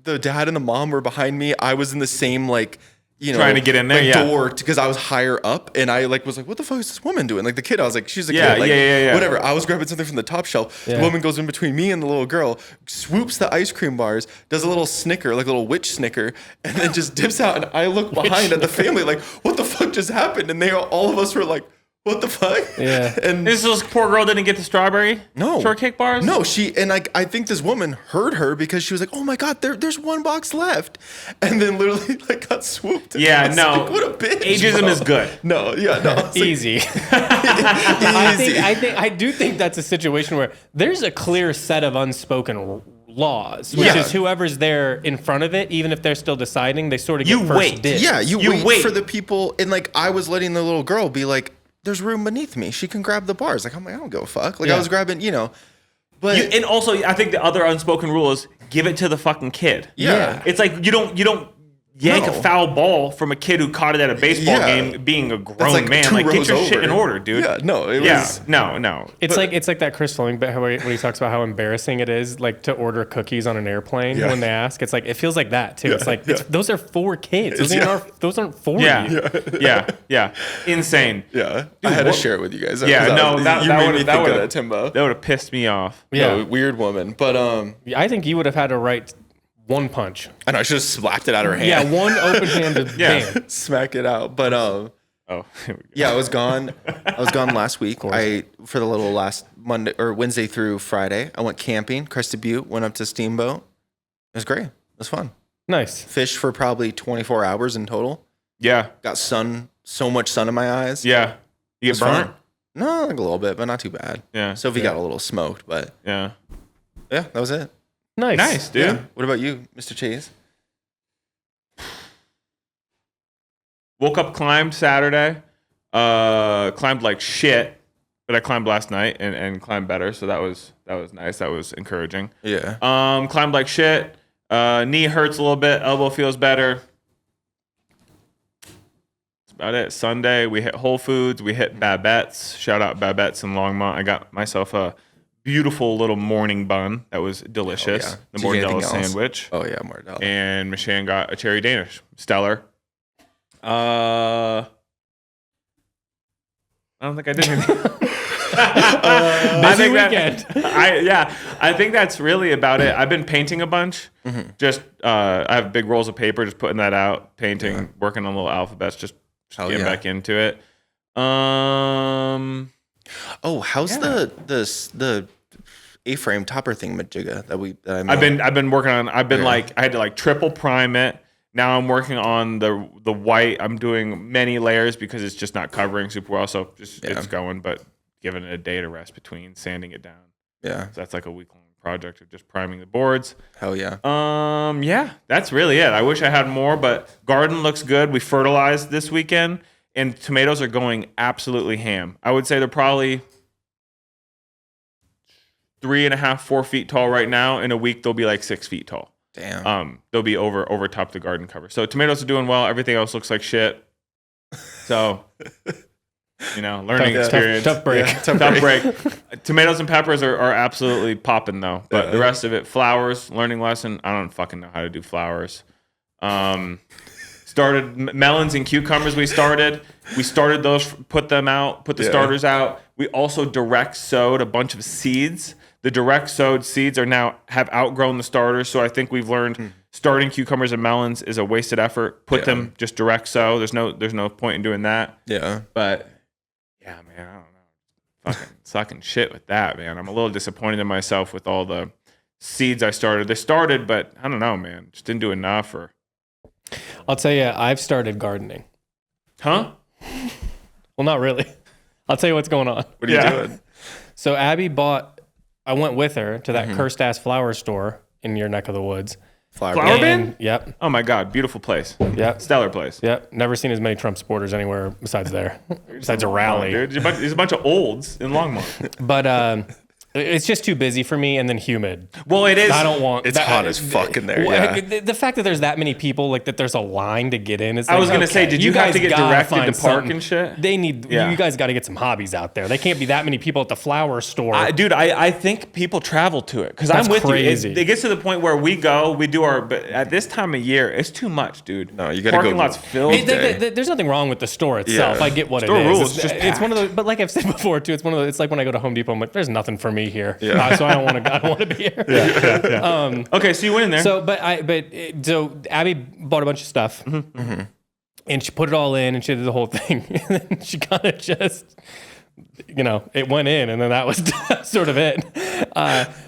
the dad and the mom were behind me. I was in the same like, Trying to get in there, like, yeah. door because I was higher up, and I like was like, what the fuck is this woman doing? Like the kid, I was like, she's a Yeah, kid, like yeah. whatever. I was grabbing something from the top shelf. Yeah. The woman goes in between me and the little girl, swoops the ice cream bars, does a little snicker, like a little witch snicker, and then just dips out. And I look behind at the family, like, what the fuck just happened? And all of us were like, what the fuck? Yeah. And This poor girl didn't get the strawberry no shortcake bars? No, I think this woman heard her because she was like, "Oh my god, there's one box left," and then literally like got swooped. Yeah, I was no. like, what a bitch. Ageism bro. is good. No, yeah, no. I was like, Easy. easy. I do think that's a situation where there's a clear set of unspoken laws, which Yeah. is whoever's there in front of it, even if they're still deciding, they sort of You get first wait. dibs. Yeah, you You wait, wait. for the people, and like I was letting the little girl be like, "There's room beneath me. She can grab the bars." Like I'm like, I don't give a fuck. Like Yeah. I was grabbing, but And also, I think the other unspoken rule is give it to the fucking kid. yeah. It's like you don't yank No. a foul ball from a kid who caught it at a baseball Yeah. game being a It's grown like man. 2 Like, get rows your shit over. in order, dude. Yeah, no, it Yeah. was. No. It's like that Chris Fleming bit where he talks about how embarrassing it is, like to order cookies on an airplane Yeah. when they ask. It's like it feels like that too. It's like those are for kids. Those, Yeah. those aren't for Yeah. you. Yeah. Insane. Yeah, I had to what- share it with you guys. Yeah, 'cause no, you that made me would've- think of would've- that, Timbo. That would have pissed me off. Yeah. No, weird woman, but I think you would have had to write one punch. and I should have slapped it out of her hand. Yeah, one open-handed Yeah. bam. Smack it out. But Oh, here we go. yeah, I was gone. Last week. For the little last Monday or Wednesday through Friday. I went camping, Crested Butte, went up to Steamboat. It was great. It was fun. Nice. Fished for probably 24 hours in total. Yeah. Got so much sun in my eyes. Yeah. You It get was burnt? fun. No, like a little bit, but not too bad. Yeah. Sophie got a little smoked, but Yeah. yeah, that was it. Nice. Nice, dude. Yeah. What about you, Mr. Chase? Woke up, climbed Saturday. Climbed like shit, but I climbed last night and climbed better, so that was nice. That was encouraging. Yeah. Climbed like shit. Knee hurts a little bit. Elbow feels better. about it. Sunday, we hit Whole Foods. We hit Babette's. Shout out Babette's in Longmont. I got myself a beautiful little morning bun that was delicious. Oh, yeah. The Did you get mortadella anything else? sandwich. Oh, yeah, mortadella. And Michelle got a cherry Danish. Stellar. I don't think I did anything. Busy weekend. I think that's really about it. I've been painting a bunch. Just I have big rolls of paper, just putting that out, painting, working on little alphabets, just getting back into it. Oh, how's the A-frame topper thing majigga that I made? I've been working on. I've been I had to triple prime it. Now I'm working on the white. I'm doing many layers because it's just not covering super well. So it's going, but giving it a day to rest between sanding it down. Yeah. So that's like a week long project of just priming the boards. Hell yeah. Yeah, that's really it. I wish I had more, but garden looks good. We fertilized this weekend and tomatoes are going absolutely ham. I would say they're probably 3.5, 4 feet tall right now. In a week, they'll be like 6 feet tall. Damn. They'll be over top the garden cover. So tomatoes are doing well. Everything else looks like shit. So, learning experience. Tough break. Yeah, Tough break. Tomatoes and peppers are absolutely popping though. But the rest of it, flowers, learning lesson. I don't fucking know how to do flowers. Started melons and cucumbers. We started those, put them out, put the starters out. We also direct sowed a bunch of seeds. The direct sowed seeds have outgrown the starters. So I think we've learned starting cucumbers and melons is a wasted effort. Put them just direct sow. There's no point in doing that. Yeah. But yeah, man, I don't know. Fucking sucking shit with that, man. I'm a little disappointed in myself with all the seeds I started. They started, but I don't know, man. Just didn't do enough I'll tell you, I've started gardening. Huh? Well, not really. I'll tell you what's going on. What are you doing? So Abby I went with her to that cursed ass flower store in your neck of the woods. Flower bin? Yep. Oh my God, beautiful place. Yep. Stellar place. Yep. Never seen as many Trump supporters anywhere besides there. Besides a rally. Dude, there's a bunch of olds in Longmont. But it's just too busy for me and then humid. Well, it is. I don't want. It's hot as fuck in there. Yeah. The fact that there's that many people, that there's a line to get in is. I was gonna say, did you have to get directed to park and shit? They need. You guys got to get some hobbies out there. They can't be that many people at the flower store. I think people travel to it because I'm with crazy. you. It gets to the point where we do our. But at this time of year, it's too much, dude. No, you got to go. Parking lots filled. There's nothing wrong with the store itself. Yeah. I get what Store it is. rules, It's one of those. But like I've said before too, it's one of those. It's like when I go to Home Depot, I'm like, there's nothing for me here. Yeah. So I don't want to be here. Okay, so you went in there. So, so Abby bought a bunch of stuff, and she put it all in, and she did the whole thing, and then she kind of just, it went in, and then that was sort of it.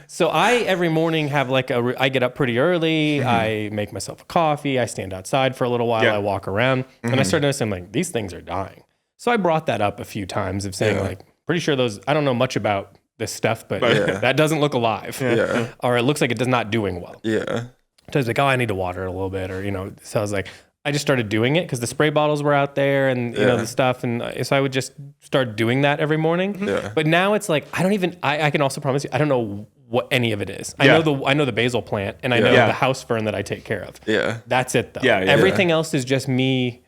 So I every morning have I get up pretty early. I make myself a coffee. I stand outside for a little while. I walk around, and I start noticing these things are dying. So I brought that up a few times of saying pretty sure those. I don't know much about this stuff, but that doesn't look alive. Yeah. Or it looks like it does not doing well. Yeah. So I was like, I need to water it a little bit, or so I was like, I just started doing it because the spray bottles were out there and the stuff, and so I would just start doing that every morning. Yeah. But now it's like I don't even. I can also promise you, I don't know what any of it is. I know the basil plant, and I know the house fern that I take care of. Yeah. That's it though. Yeah. Everything else is just me.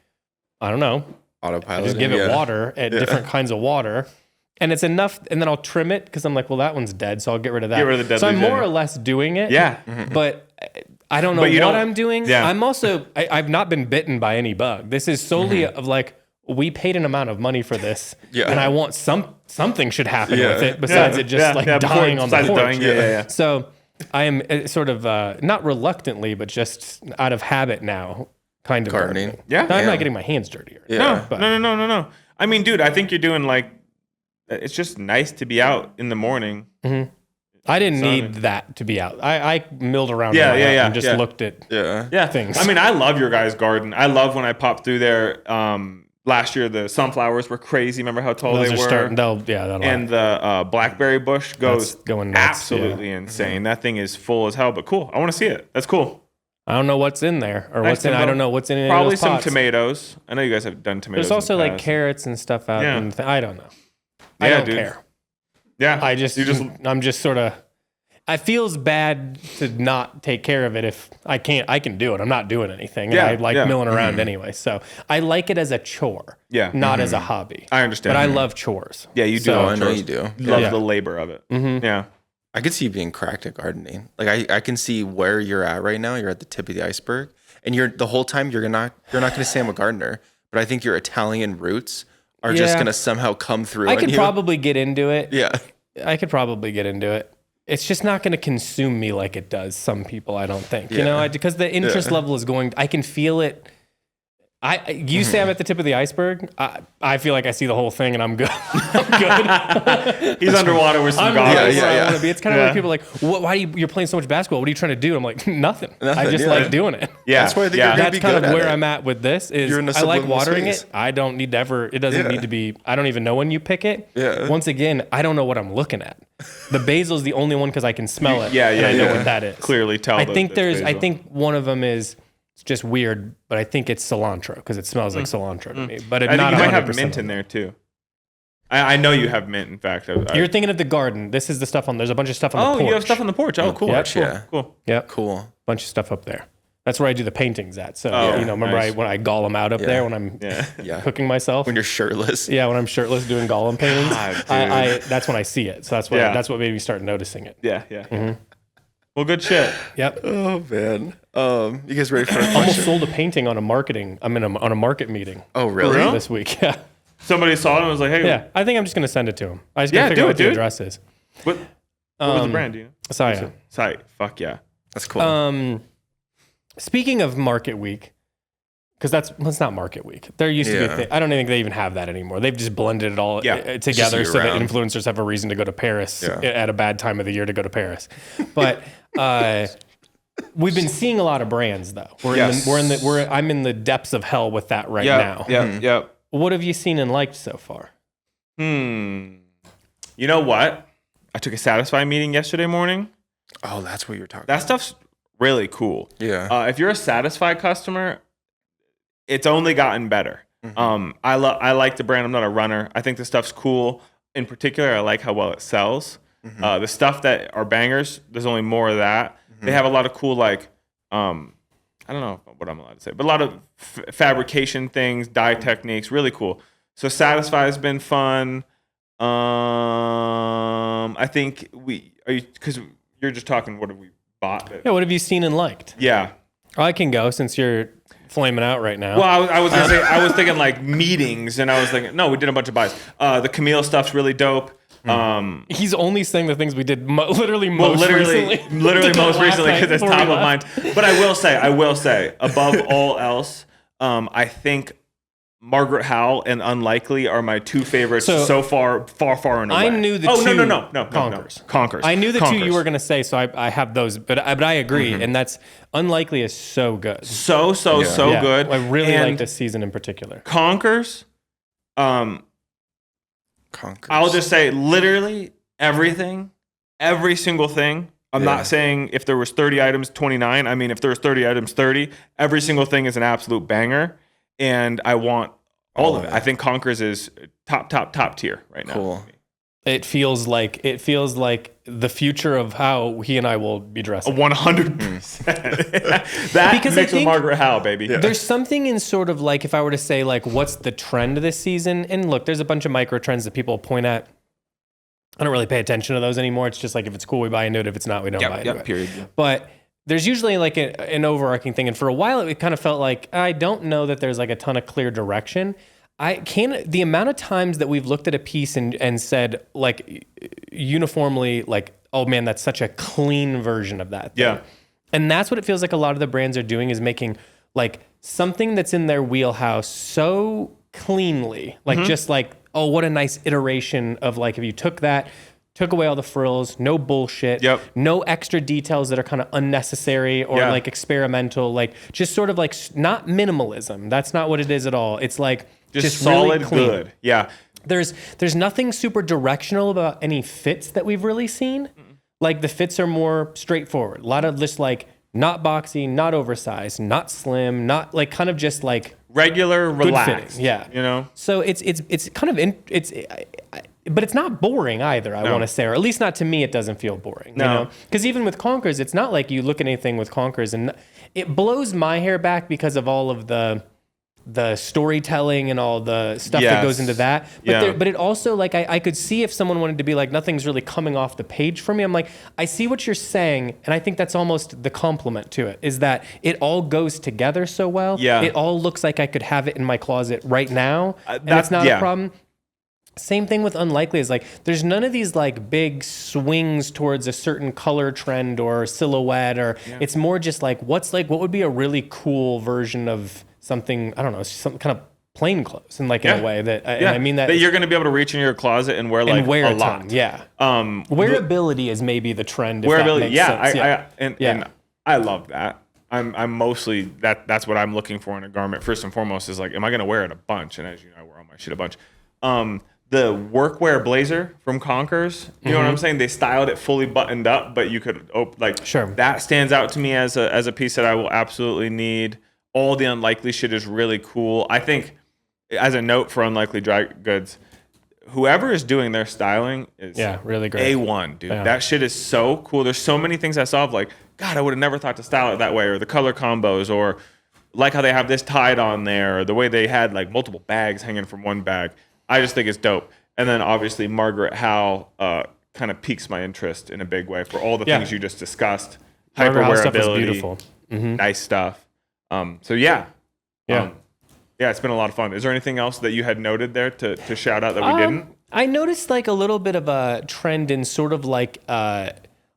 I don't know. Autopilot. Just give it water at different kinds of water. And it's enough, and then I'll trim it because I'm like, well, that one's dead, so I'll get rid of that. Get rid of the so I'm deadly, more or less doing it. Yeah. But I don't know what I'm doing. Yeah. I'm also, I've not been bitten by any bug. This is solely of we paid an amount of money for this, and I want something should happen with it besides it just dying on the porch. So I am sort of not reluctantly, but just out of habit now, kind of gardening. Yeah. I'm not getting my hands dirtier. Yeah. No. I mean, dude, I think you're doing it's just nice to be out in the morning. I didn't need that to be out. I milled around and just looked at things. I mean, I love your guys' garden. I love when I popped through there. Last year, the sunflowers were crazy. Remember how tall they were? And the blackberry bush goes going nuts, absolutely insane. That thing is full as hell, but cool. I want to see it. That's cool. I don't know what's in there or what's in. I don't know what's in any probably of those pots. Some tomatoes. I know you guys have done tomatoes. There's also carrots and stuff out. I don't know. I don't care. Yeah, I'm just sort of. it feels bad to not take care of it if I can do it. I'm not doing anything. And I like milling around anyway. So I like it as a chore, not as a hobby. I understand. But I love chores. Yeah, you do. So, I know you do. Love the labor of it. Yeah. I could see you being cracked at gardening. Like I can see where you're at right now. You're at the tip of the iceberg, and the whole time you're not going to say I'm a gardener. But I think your Italian roots are just going to somehow come through. I could probably get into it. Yeah, I could probably get into it. It's just not going to consume me like it does some people, I don't think. You know, because the interest level is going, I can feel it. You say I'm at the tip of the iceberg. I feel like I see the whole thing and I'm good. I'm good. He's underwater with some goggles. I want to be. It's kind of like people are like, why you're playing so much basketball? What are you trying to do? I'm like, nothing. I just like doing it. Yeah. That's why I think you're gonna That's be kind good of at where it. I'm at with this. Is You're in a I like subliminal watering space. it. I don't need to ever. It doesn't need to be. I don't even know when you pick it. Yeah. Once again, I don't know what I'm looking at. The basil's the only one because I can smell it. And I know what that is. Clearly tell. I think I think one of them is. It's just weird, but I think it's cilantro because it smells like cilantro to me. But I think not you might 100% have mint in there too. I know you have mint. In fact, you're thinking of the garden. This is the stuff on. There's a bunch of stuff on the porch. Oh, you have stuff on the porch. Oh, cool. Yep. Cool. Yeah, Cool. bunch of stuff up there. That's where I do the paintings at. So remember nice. when I golem out up there when I'm cooking myself. When you're shirtless. Yeah, when I'm shirtless doing golem paintings, God, that's when I see it. So that's what made me start noticing it. Yeah. Well, good shit. Yep. Oh man. You guys ready for a Almost question? sold a painting on a marketing. I'm on a market meeting. Oh really? real? This week. Yeah. Somebody saw it and was like, "Hey, Yeah. I think I'm just gonna send it to him. I just gotta figure out what the address is. What was the brand? Do you know? Saya. Site. Fuck yeah. That's cool. Speaking of market week, because it's not market week. There used to be a thing. I don't think they even have that anymore. They've just blended it all together so that influencers have a reason to go to Paris at a bad time of the year to go to Paris. But we've been seeing a lot of brands though. I'm in the depths of hell with that right now. Yeah. What have you seen and liked so far? You know what? I took a Satisfy meeting yesterday morning. Oh, that's what you're talking That stuff's really cool. Yeah. If you're a Satisfy customer, it's only gotten better. I like the brand. I'm not a runner. I think the stuff's cool. In particular, I like how well it sells. The stuff that are bangers, there's only more of that. They have a lot of cool, like, I don't know what I'm allowed to say, but a lot of fabrication things, dye techniques, really cool. So Satisfy has been fun. I think because you're just talking, what have we bought? Yeah, what have you seen and liked? Yeah. I can go since you're flaming out right now. Well, I was gonna say, I was thinking like meetings, and I was thinking, no, we did a bunch of buys. The Camille stuff's really dope. He's only saying the things we did literally most recently because it's top of mind. But I will say, above all else, I think Margaret Howell and Unlikely are my two favorites so far and away. I knew the two. No. Conkers. I knew the two you were going to say, so I have those. But I agree, and that's Unlikely is so good. So good. I really like this season in particular. Conkers. I'll just say literally everything, every single thing. I'm not saying if there was 30 items, 29. I mean, if there was 30 items, 30. Every single thing is an absolute banger. And I want all of it. I think Conkers is top tier right now. Cool. It feels like the future of how he and I will be dressing. 100%. That because mixed with Margaret Howell, baby. Yeah. There's something in sort of like, if I were to say like, what's the trend this season? And look, there's a bunch of micro trends that people point at. I don't really pay attention to those anymore. It's just like, if it's cool, we buy into it. If it's not, we don't buy into it. Period. But there's usually like an overarching thing. And for a while, it kind of felt like, I don't know that there's like a ton of clear direction. The amount of times that we've looked at a piece and said like uniformly like, oh man, that's such a clean version of that thing. Yeah. And that's what it feels like a lot of the brands are doing, is making like something that's in their wheelhouse so cleanly, like just like, oh, what a nice iteration of like, if you took away all the frills, no bullshit, no extra details that are kind of unnecessary or like experimental, like just sort of like not minimalism. That's not what it is at all. It's like just solid, really clean. good. Yeah. There's nothing super directional about any fits that we've really seen. Like the fits are more straightforward. A lot of just like not boxy, not oversized, not slim, not like kind of just like regular, relaxed. Fitting. Yeah. You know? So it's kind of but it's not boring either, I want to say, or at least not to me, it doesn't feel boring. No. You know? Because even with Conkers, it's not like you look at anything with Conkers and it blows my hair back because of all of the storytelling and all the stuff that goes into that. But but it also, like, I could see if someone wanted to be like, nothing's really coming off the page for me. I'm like, I see what you're saying. And I think that's almost the compliment to it, is that it all goes together so well. Yeah. It all looks like I could have it in my closet right now. And that's not a problem. Same thing with Unlikely, is like, there's none of these like big swings towards a certain color trend or silhouette, or it's more just like, what would be a really cool version of something, I don't know, some kind of plain clothes, and like in a way that, and I mean that you're going to be able to reach in your closet and wear like a lot. Wearability is maybe the trend. Wearability, if that makes sense. And I love that. I'm mostly that's what I'm looking for in a garment. First and foremost is like, am I going to wear it a bunch? And as you know, I wear all my shit a bunch. The workwear blazer from Conkers, you know what I'm saying? They styled it fully buttoned up, but you could that stands out to me as a piece that I will absolutely need. All the Unlikely shit is really cool. I think, as a note for Unlikely dry goods, whoever is doing their styling is really great. A1, dude. Yeah. That shit is so cool. There's so many things I saw of like, God, I would have never thought to style it that way, or the color combos, or like how they have this tied on there, or the way they had like multiple bags hanging from one bag. I just think it's dope. And then obviously Margaret Howe kind of piques my interest in a big way for all the things you just discussed. Hyper wearability, beautiful. Nice stuff. It's been a lot of fun. Is there anything else that you had noted there to shout out that we didn't? I noticed like a little bit of a trend in sort of like a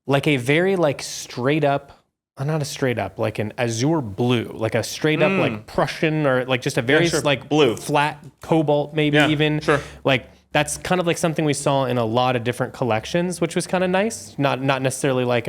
very like straight up, not a straight up, like an azure blue, like a straight up like Prussian, or like just a very like blue, flat cobalt, maybe even. Sure. Like that's kind of like something we saw in a lot of different collections, which was kind of nice. Not necessarily like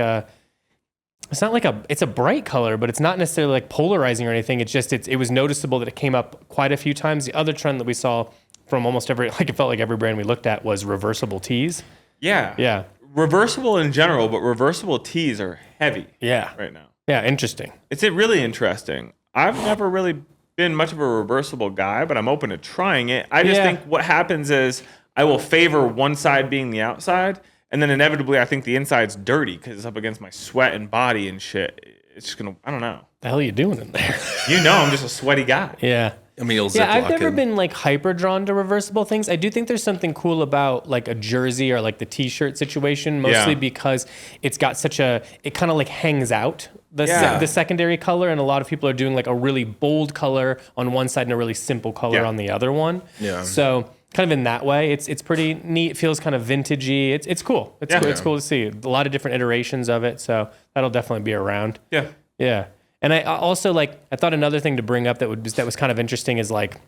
it's not like it's a bright color, but it's not necessarily like polarizing or anything. It's just, it was noticeable that it came up quite a few times. The other trend that we saw from almost every, like it felt like every brand we looked at, was reversible tees. Yeah. Reversible in general, but reversible tees are heavy. Right now. Yeah, interesting. It's really interesting. I've never really been much of a reversible guy, but I'm open to trying it. I just think what happens is I will favor one side being the outside, and then inevitably I think the inside's dirty because it's up against my sweat and body and shit. It's just gonna, I don't know. The hell are you doing in there? You know, I'm just a sweaty guy. Yeah. I mean, I've never been like hyper drawn to reversible things. I do think there's something cool about like a jersey or like the t-shirt situation, mostly because it's got it kind of like hangs out the secondary color, and a lot of people are doing like a really bold color on one side and a really simple color on the other one. Yeah. So kind of in that way, it's pretty neat. It feels kind of vintagey. It's cool. It's cool. It's cool to see a lot of different iterations of it. So that'll definitely be around. Yeah. Yeah. And I also I thought another thing to bring up that was kind of interesting is like,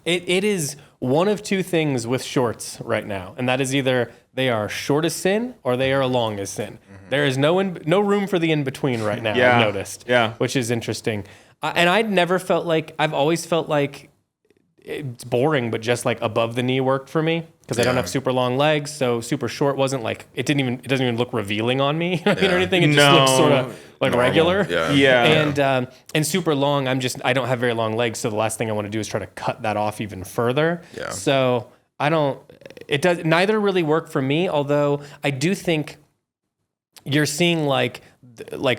it is one of two things with shorts right now. And that is either they are short as sin or they are long as sin. Mm-hmm. There is no room for the in-between right now, I've noticed. Yeah. Which is interesting. And I've always felt like it's boring, but just like above the knee worked for me, because I don't have super long legs. So super short wasn't like, it doesn't even look revealing on me or anything. It just looks sort of like normal, regular. Yeah. And super long, I don't have very long legs. So the last thing I want to do is try to cut that off even further. Yeah. So neither really work for me. Although I do think you're seeing like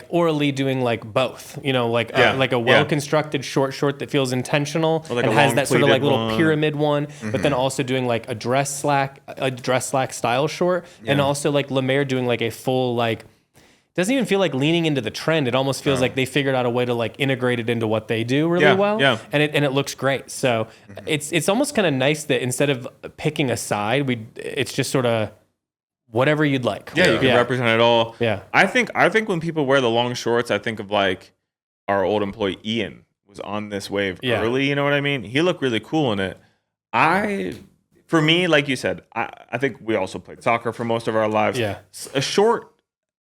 Orally doing like both, like a well-constructed short that feels intentional and has that sort of like little pyramid one, but then also doing like a dress slack style short, and also like Le Maire doing like a full doesn't even feel like leaning into the trend. It almost feels like they figured out a way to like integrate it into what they do really well, and it looks great. So it's almost kind of nice that instead of picking a side, it's just sort of whatever you'd like. Yeah, you can represent it all. Yeah. I think when people wear the long shorts, I think of like our old employee Ian was on this wave early, you know what I mean? He looked really cool in it. For me, like you said, I think we also played soccer for most of our lives. Yeah. A short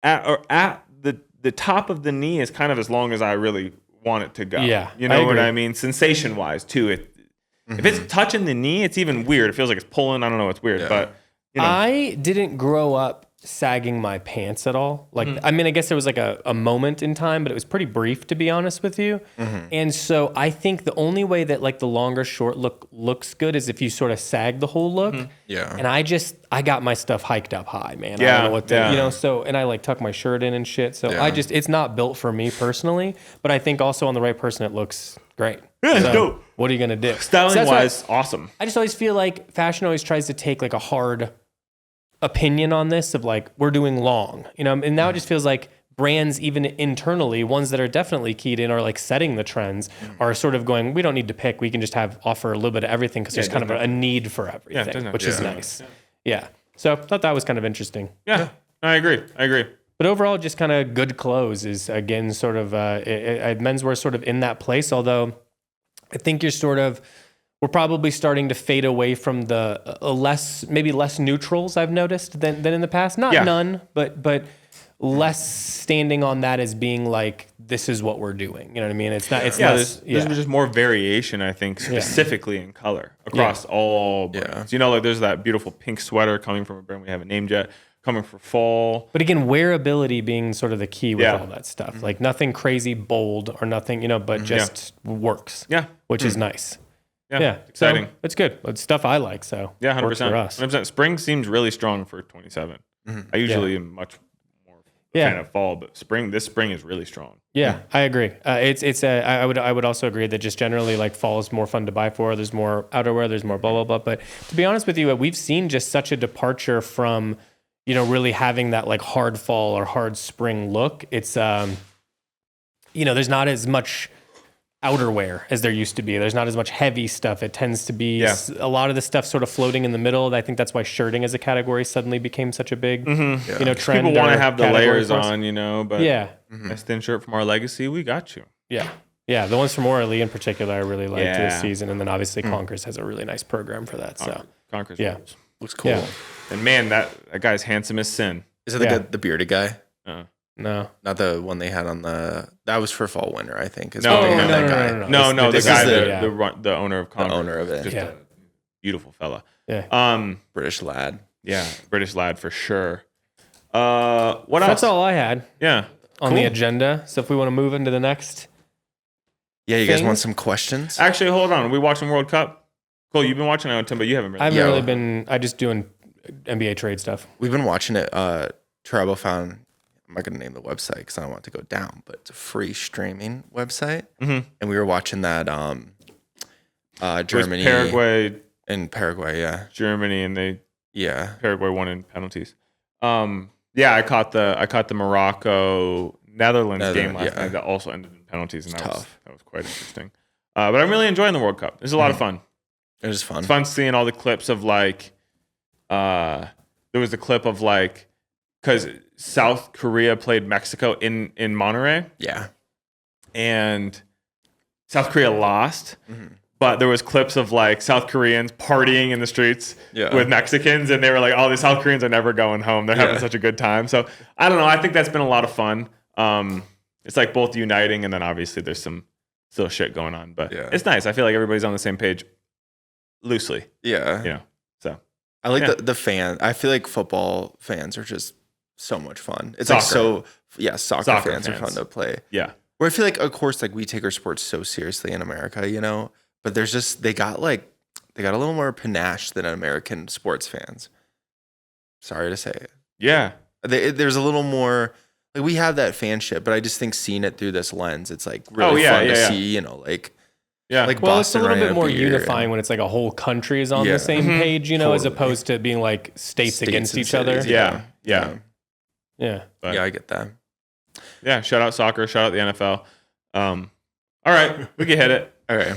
at the top of the knee is kind of as long as I really want it to go. Yeah. You know what I mean? Sensation wise too. If it's touching the knee, it's even weird. It feels like it's pulling. I don't know, it's weird, but I didn't grow up sagging my pants at all. Like, I mean, I guess there was like a moment in time, but it was pretty brief, to be honest with you. And so I think the only way that like the longer short look looks good is if you sort of sag the whole look. Yeah. And I got my stuff hiked up high, man. I Yeah, don't know what to, yeah. so, and I like tuck my shirt in and shit. So Yeah. it's not built for me personally, but I think also on the right person, it looks great. Yeah, it's So, dope. what are you going to do? Styling So that's why wise, awesome. I just always feel like fashion always tries to take like a hard opinion on this of like, we're doing long, and now it just feels like brands, even internally, ones that are definitely keyed in or like setting the trends are sort of going, we don't need to pick. We can just offer a little bit of everything because there's kind of a need for everything, doesn't have which to is be. nice. Yeah. So I thought that was kind of interesting. Yeah, I agree. But overall, just kind of good clothes is again sort of menswear sort of in that place. Although I think we're probably starting to fade away from the maybe less neutrals I've noticed than in the past. Not none, but less standing on that as being like, this is what we're doing. You know what I mean? It's not. It's less. There's just more variation, I think, specifically in color across all brands. Like there's that beautiful pink sweater coming from a brand we haven't named yet, coming for fall. But again, wearability being sort of the key with all that stuff. Like nothing crazy bold or nothing, but just works. Yeah. Which is nice. Yeah. Exciting. So it's good. It's stuff I like. So Yeah, 100%. Works for us. 100%. Spring seems really strong for 27. I usually am much more a fan of fall, but this spring is really strong. Yeah, I agree. I would also agree that just generally like fall is more fun to buy for. There's more outerwear. There's more blah blah blah. But to be honest with you, we've seen just such a departure from really having that like hard fall or hard spring look. It's there's not as much outerwear as there used to be. There's not as much heavy stuff. It tends to be a lot of the stuff sort of floating in the middle. I think that's why shirting as a category suddenly became such a big, trend. People want to have the layers on, but a thin shirt from our legacy, we got you. Yeah. The ones from Orly in particular, I really liked this season. And then obviously Conkers has a really nice program for that. So Conkers rules. Looks cool. Yeah. And man, that guy's handsome as sin. Is it the bearded guy? No. Not the one they had on that was for fall winter, I think. No, The guy, the the owner of Conkers. The owner of it. Just a beautiful fella. Yeah. British lad. Yeah, British lad for sure. What else? That's all I had. Yeah. On the agenda. So if we want to move into the next. Yeah, you guys want some questions? Actually, hold on. Are we watching World Cup? Cole, you've been watching it, Tim, but you haven't really. I haven't really been. I just doing NBA trade stuff. We've been watching it. Turbo found. I'm not going to name the website because I don't want it to go down, but it's a free streaming website. And we were watching that Germany, Paraguay, Germany, and Yeah. Paraguay won in penalties. I caught the Morocco Netherlands game last night that also ended in penalties, and that was quite interesting. But I'm really enjoying the World Cup. It's a lot of fun. It was fun. It's fun seeing all the clips of like, there was a clip of like, because South Korea played Mexico in Monterrey. Yeah. And South Korea lost. But there was clips of like South Koreans partying in the streets with Mexicans, and they were like, "Oh, the South Koreans are never going home. They're having such a good time." So I don't know. I think that's been a lot of fun. It's like both uniting, and then obviously there's some still shit going on, but it's nice. I feel like everybody's on the same page, loosely. Yeah. So I like the fan. I feel like football fans are just so much fun. It's Soccer. like soccer fans are fun to play. Yeah. Where I feel like, of course, like we take our sports so seriously in America, but there's just they got a little more panache than American sports fans. Sorry to say it. Yeah. There's a little more like we have that fanship, but I just think seeing it through this lens, it's like really fun to see. Like well, Boston it's a little bit more beer unifying when it's like a whole country is on the same page, as opposed to being like states against each other. Yeah. But, I get that. Yeah. Shout out soccer. Shout out the NFL. All right, we can hit it. All right.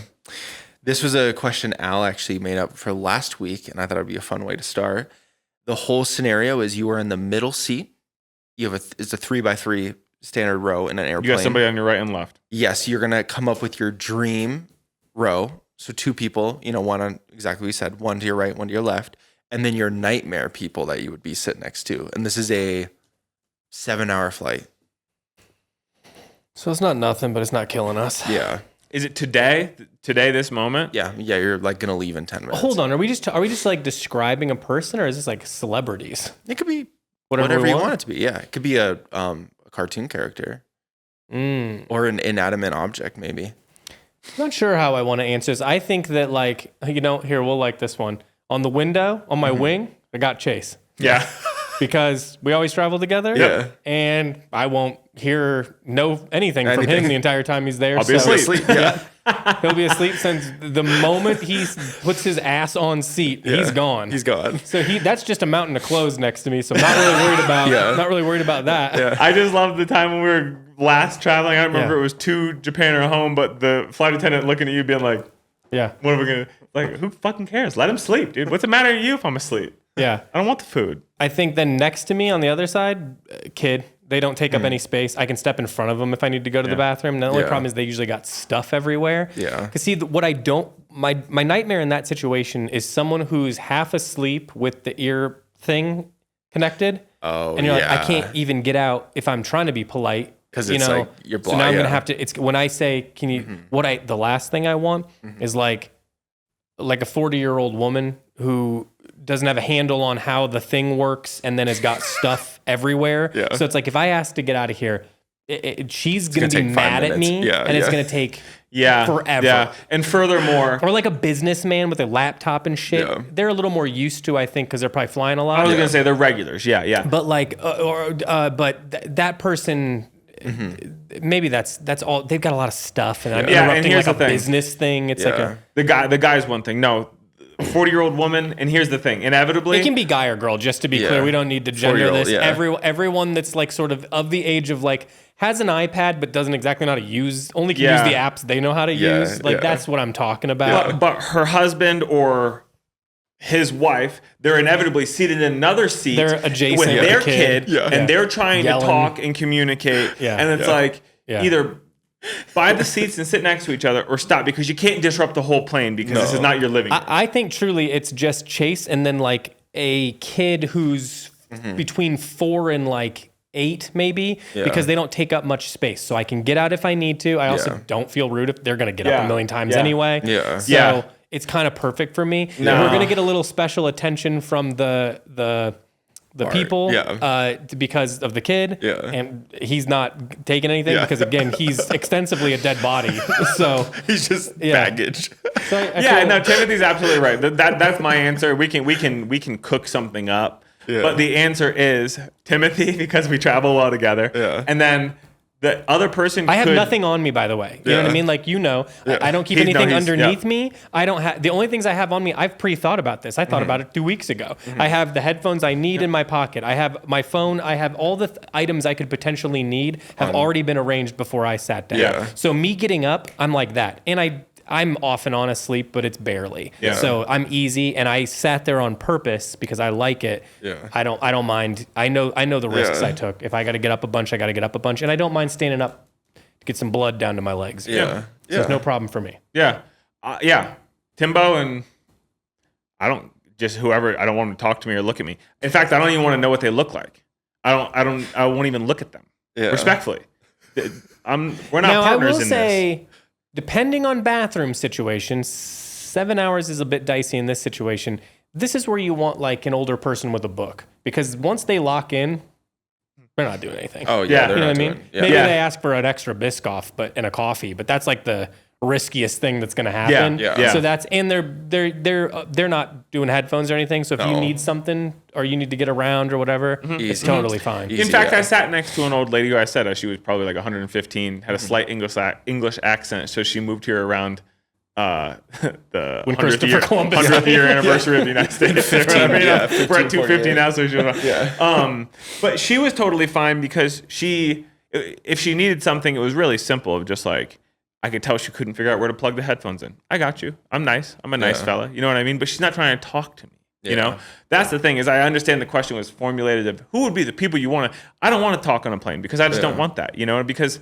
This was a question Al actually made up for last week, and I thought it'd be a fun way to start. The whole scenario is you are in the middle seat. You have it's a 3x3 standard row in an airplane. You got somebody on your right and left. Yes, you're gonna come up with your dream row. So two people, one on exactly what we said, one to your right, one to your left, and then your nightmare people that you would be sitting next to. And this is a 7-hour flight. So it's not nothing, but it's not killing us. Yeah. Is it today? Today, this moment? Yeah. You're like gonna leave in 10 minutes. Hold on, are we just like describing a person, or is this like celebrities? It could be Whatever you want it to be. Yeah, it could be a cartoon character or an inanimate object, maybe. I'm not sure how I want to answer this. I think that like, here, we'll like this one. On the window, on my wing, I got Chase. Yeah. Because we always travel together. Yeah. And I won't know anything from him the entire time he's there. I'll be asleep. Yeah. He'll be asleep since the moment he puts his ass on seat, he's gone. He's gone. So that's just a mountain of clothes next to me. So I'm not really worried about that. Yeah. I just love the time when we were last traveling. I remember it was to Japan or home, but the flight attendant looking at you being like, yeah, what are we going to, like, who fucking cares? Let him sleep, dude. What's the matter with you if I'm asleep? Yeah. I don't want the food. I think then next to me on the other side, kid. They don't take up any space. I can step in front of them if I need to go to the bathroom. The only problem is they usually got stuff everywhere. Yeah. Because see, what I don't, my nightmare in that situation is someone who's half asleep with the ear thing connected. Oh, and you're like, I can't even get out if I'm trying to be polite. Because it's like you're blind. So now I'm gonna have to. It's when I say, can you? The last thing I want is like a 40-year-old woman who doesn't have a handle on how the thing works and then has got stuff everywhere. Yeah. So it's like if I ask to get out of here, she's going to be mad at me it's going to take forever. Yeah. And furthermore, or like a businessman with a laptop and shit. Yeah. They're a little more used to, I think, because they're probably flying a lot. I was going to say they're regulars. Yeah. But like, that person, maybe that's all. They've got a lot of stuff, and I'm interrupting like a business thing. It's like the guy's one thing. No. 40-year-old woman, and here's the thing. Inevitably, it can be guy or girl. Just to be clear, we don't need to gender this. Yeah. Everyone that's like sort of the age of like has an iPad but doesn't exactly know how to use. Only can use the apps they know how to use. Like that's what I'm talking about. But her husband or his wife, they're inevitably seated in another seat. They're adjacent with their kid, Yeah. and they're trying Yelling. to talk and communicate. Yeah. And it's like either buy the seats and sit next to each other, or stop, because you can't disrupt the whole plane because this is not your living room. I think truly it's just Chase and then like a kid who's between 4 and like 8 maybe, because they don't take up much space. So I can get out if I need to. I also don't feel rude if they're going to get up a million times anyway. Yeah. So it's kind of perfect for me. No. We're going to get a little special attention from the people because of the kid, and he's not taking anything because again he's extensively a dead body, so he's just baggage. So I no, Timothy's absolutely right. That's my answer. We can cook something up, but the answer is Timothy, because we travel well together, and then the other person. I have nothing on me, by the way. You know what I mean? Like, I don't keep anything underneath me. I don't have the only things I have on me. I've pre-thought about this. I thought about it 2 weeks ago. I have the headphones I need in my pocket. I have my phone. I have all the items I could potentially need have already been arranged before I sat down. Yeah. So me getting up, I'm like that, and I'm off and on asleep, but it's barely. Yeah. So I'm easy, and I sat there on purpose because I like it. Yeah. I don't mind. I know the risks I took. If I got to get up a bunch, I got to get up a bunch, and I don't mind standing up to get some blood down to my legs. Yeah. So there's no problem for me. Yeah. Timbo, and I don't want them to talk to me or look at me. In fact, I don't even want to know what they look like. I won't even look at them. Yeah. Respectfully. We're not Now, partners I will in say, depending on bathroom situations, 7 hours is a bit dicey in this situation. This is where you want like an older person with a book, because once they lock in, they're not doing anything. Oh yeah, you know what I mean? Yeah. Maybe they ask for an extra Biscoff, and a coffee, but that's like the riskiest thing that's going to happen. Yeah. So they're not doing headphones or anything. So if you need something or you need to get around or whatever, it's totally fine. In fact, I sat next to an old lady who I said she was probably like 115, had a slight English accent, so she moved here around the 100th year anniversary of the United States. We're at 250 now, so she was but she was totally fine, because if she needed something, it was really simple. Just like, I could tell she couldn't figure out where to plug the headphones in. I got you. I'm nice. I'm a nice fella. You know what I mean? But she's not trying to talk to me. You know, that's the thing. Is I understand the question was formulated of who would be the people you want to. I don't want to talk on a plane, because I just don't want that. You know, because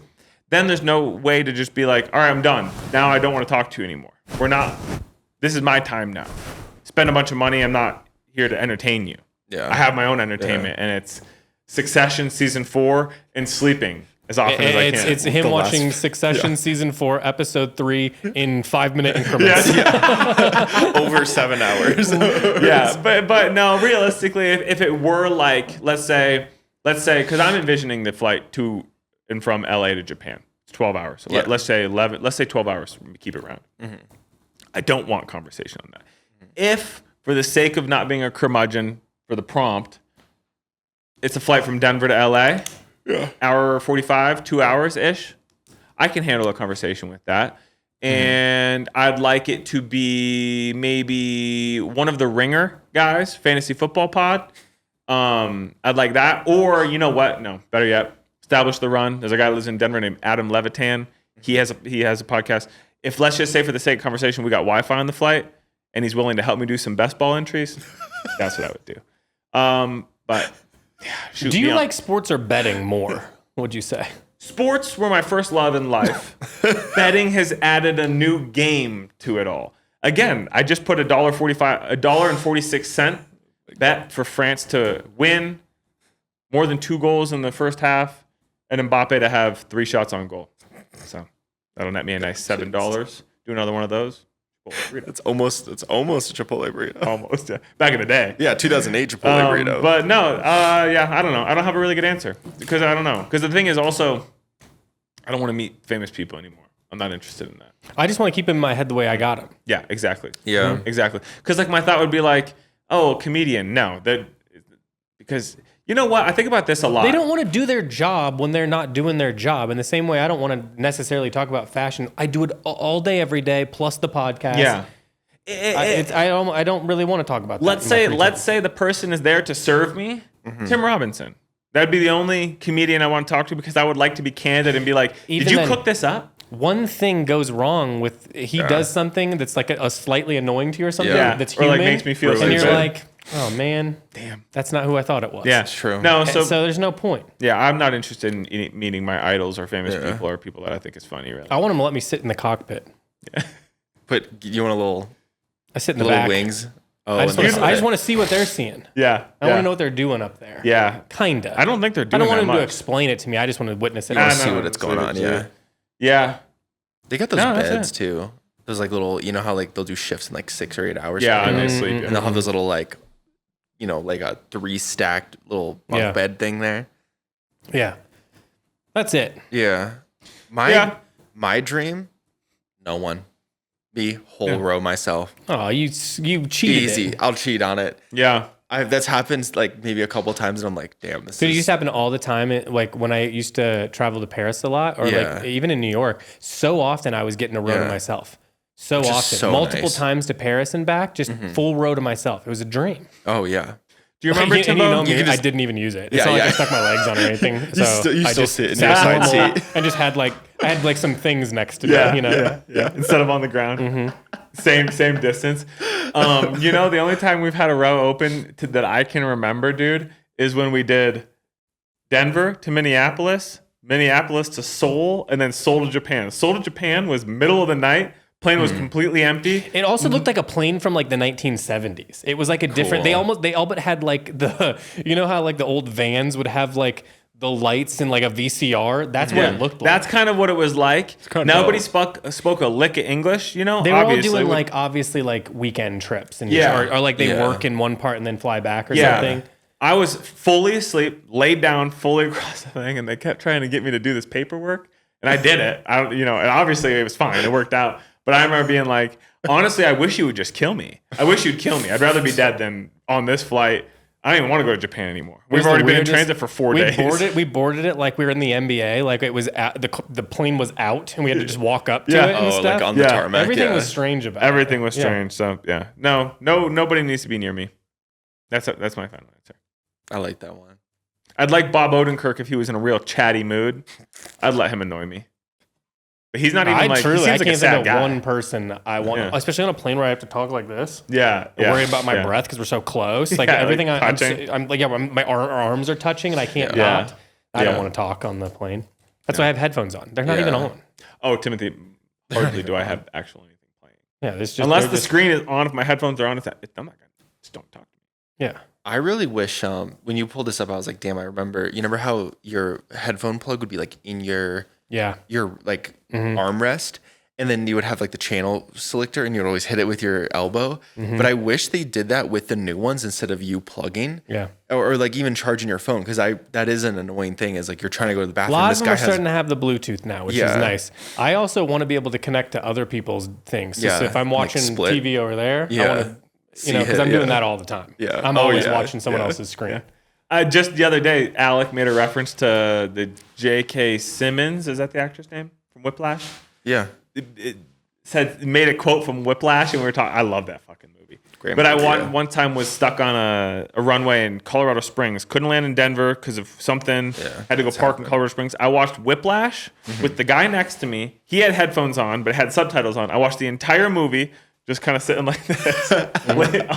then there's no way to just be like, all right, I'm done. Now I don't want to talk to you anymore. This is my time now. Spend a bunch of money. I'm not here to entertain you. Yeah. I have my own entertainment, and it's Succession season 4 and sleeping. as often as I can. It's him The watching last- Succession season 4, episode 3 in 5-minute increments. Over 7 hours. Yeah, but no, realistically, if it were like, let's say, because I'm envisioning the flight to and from LA to Japan. It's 12 hours. So Yeah. let's say 12 hours. Keep it round. I don't want conversation on that. If, for the sake of not being a curmudgeon for the prompt, it's a flight from Denver to LA, hour 45, 2 hours ish, I can handle a conversation with that. And I'd like it to be maybe one of the Ringer guys, Fantasy Football Pod. I'd like that. Or, you know what? No, better yet, Establish the Run. There's a guy who lives in Denver named Adam Levitan. He has a podcast. If, let's just say for the sake of conversation, we got Wi-Fi on the flight and he's willing to help me do some best ball entries, that's what I would do. But yeah, shoot, Do you beyond- like sports or betting more, would you say? Sports were my first love in life. Betting has added a new game to it all. Again, I just put $1.46 bet for France to win more than 2 goals in the first half and Mbappe to have 3 shots on goal. So that'll net me a nice $7. Do another one of those. It's almost a Chipotle burrito. Almost, yeah. Back in the day. Yeah, 2008 Chipotle burrito. But no, yeah, I don't know. I don't have a really good answer because I don't know. Because the thing is also, I don't want to meet famous people anymore. I'm not interested in that. I just want to keep him in my head the way I got him. Yeah, exactly. Yeah. Exactly. Because like my thought would be like, oh, a comedian. No, that because you know what? I think about this a lot. They don't want to do their job when they're not doing their job. In the same way, I don't want to necessarily talk about fashion. I do it all day, every day, plus the podcast. Yeah. I don't really want to talk about that. Let's say the person is there to serve me. Tim Robinson. That'd be the only comedian I want to talk to because I would like to be candid and be like, Even did you then- cook this up? one thing goes wrong with he does something that's like a slightly annoying to you or something Yeah. that's Or, human, like, makes me feel and you're stupid. like, oh man, Damn. that's not who I thought it was. Yeah, true. No, So, so there's no point. yeah, I'm not interested in meeting my idols or famous people or people that I think is funny. Really. I want him to let me sit in the cockpit. But you want a little I sit in the little back. wings? Oh, I just want to see what they're seeing. Yeah. I want to know what they're doing up there. Yeah. Kinda. I don't think they're I doing don't want that him much. to explain it to me. I just want to witness it. I see know. what it's going on. Yeah. Yeah. They got those No, that's beds it. too. Those like little, you know how like they'll do shifts in like 6 or 8 hours. Yeah. And they Mm-hmm. sleep. And they'll have those little like, you know, like a 3 stacked little bunk Yeah. bed thing there. Yeah. That's it. Yeah. My dream, no one. Be whole row myself. Oh, you cheated. Easy. It. I'll cheat on it. Yeah. That's happened like maybe a couple times and I'm like, damn, this So it is used to happen all the time. Like when I used to travel to Paris a lot, or Yeah. like even in New York, so often I was getting a row to Yeah. myself. So Which is often, so multiple nice. times to Paris and back, just full row to myself. It was a dream. Oh yeah. Do you remember And you Timbo? know me, You can I just- didn't even use it. It's Yeah, not like yeah. I stuck my legs on or anything. So you I still just sit in sat your side normal seat. and just had like some things next to Yeah, me. You know. yeah. Instead of on the ground, same distance. You know, the only time we've had a row open that I can remember, dude, is when we did Denver to Minneapolis, Minneapolis to Seoul, and then Seoul to Japan. Seoul to Japan was middle of the night. Plane was completely empty. It also looked like a plane from like the 1970s. It was like a different. They all but had like the, you know how like the old vans would have like the lights and like a VCR. That's what it looked like. That's kind of what it was like. kinda Nobody dope. spoke a lick of English, you know? They were all obviously. doing like obviously like weekend trips and Yeah. or like they Yeah. work in one part and then fly back or Yeah. something. I was fully asleep, laid down fully across the thing, and they kept trying to get me to do this paperwork. And I did it. And obviously it was fine. It worked out. But I remember being like, honestly, I wish you would just kill me. I wish you'd kill me. I'd rather be dead than on this flight. I don't even want to go to Japan anymore. We've was the already been in weirdest- transit for 4 days. We boarded it like we were in the NBA. Like it was the plane was out and we had to just walk up to Yeah. it and Oh, stuff. like on the Yeah. tarmac. Everything yeah. was strange about Everything it. was Yeah. strange. So yeah, nobody needs to be near me. That's my final answer. I like that one. I'd like Bob Odenkirk if he was in a real chatty mood. I'd let him annoy me. But he's not even I like he truly, seems I like a can't sad think of guy. one person I want, Yeah. especially on a plane where I have to talk like this. Yeah, I'm yeah, worried about my yeah. breath because we're so close. Like Yeah, everything, like touching. I'm like, yeah, my arms are touching and I can't Yeah. not. I don't Yeah. want to talk on the plane. That's why I have headphones on. They're not Yeah. even on. Oh, Timothy, hardly do I have actual anything playing. Yeah, this just Unless they're the just- screen is on, if my headphones are on, I'm not gonna. Just don't talk to me. Yeah, I really wish when you pulled this up, I was like, damn, I remember. You remember how your headphone plug would be like in your like armrest, and then you would have like the channel selector, and you'd always hit it with your elbow. But I wish they did that with the new ones instead of you plugging. Yeah. Or like even charging your phone, because that is an annoying thing. Is like you're trying to go to the A bathroom. lot This of them guy are has starting to have the Bluetooth now, which is nice. I also want to be able to connect to other people's things. So if I'm watching TV over there, I want to, because I'm doing that all the time. Yeah. I'm always watching someone else's screen. Just the other day, Alec made a reference to the J.K. Simmons. Is that the actor's name from Whiplash? Yeah. It made a quote from Whiplash, and we were talking. I love that fucking movie. Great but movie, one time was stuck on a runway in Colorado Springs. Couldn't land in Denver because of something. Had to go park in Colorado Springs. I watched Whiplash with the guy next to me. He had headphones on, but had subtitles on. I watched the entire movie, just kind of sitting like this,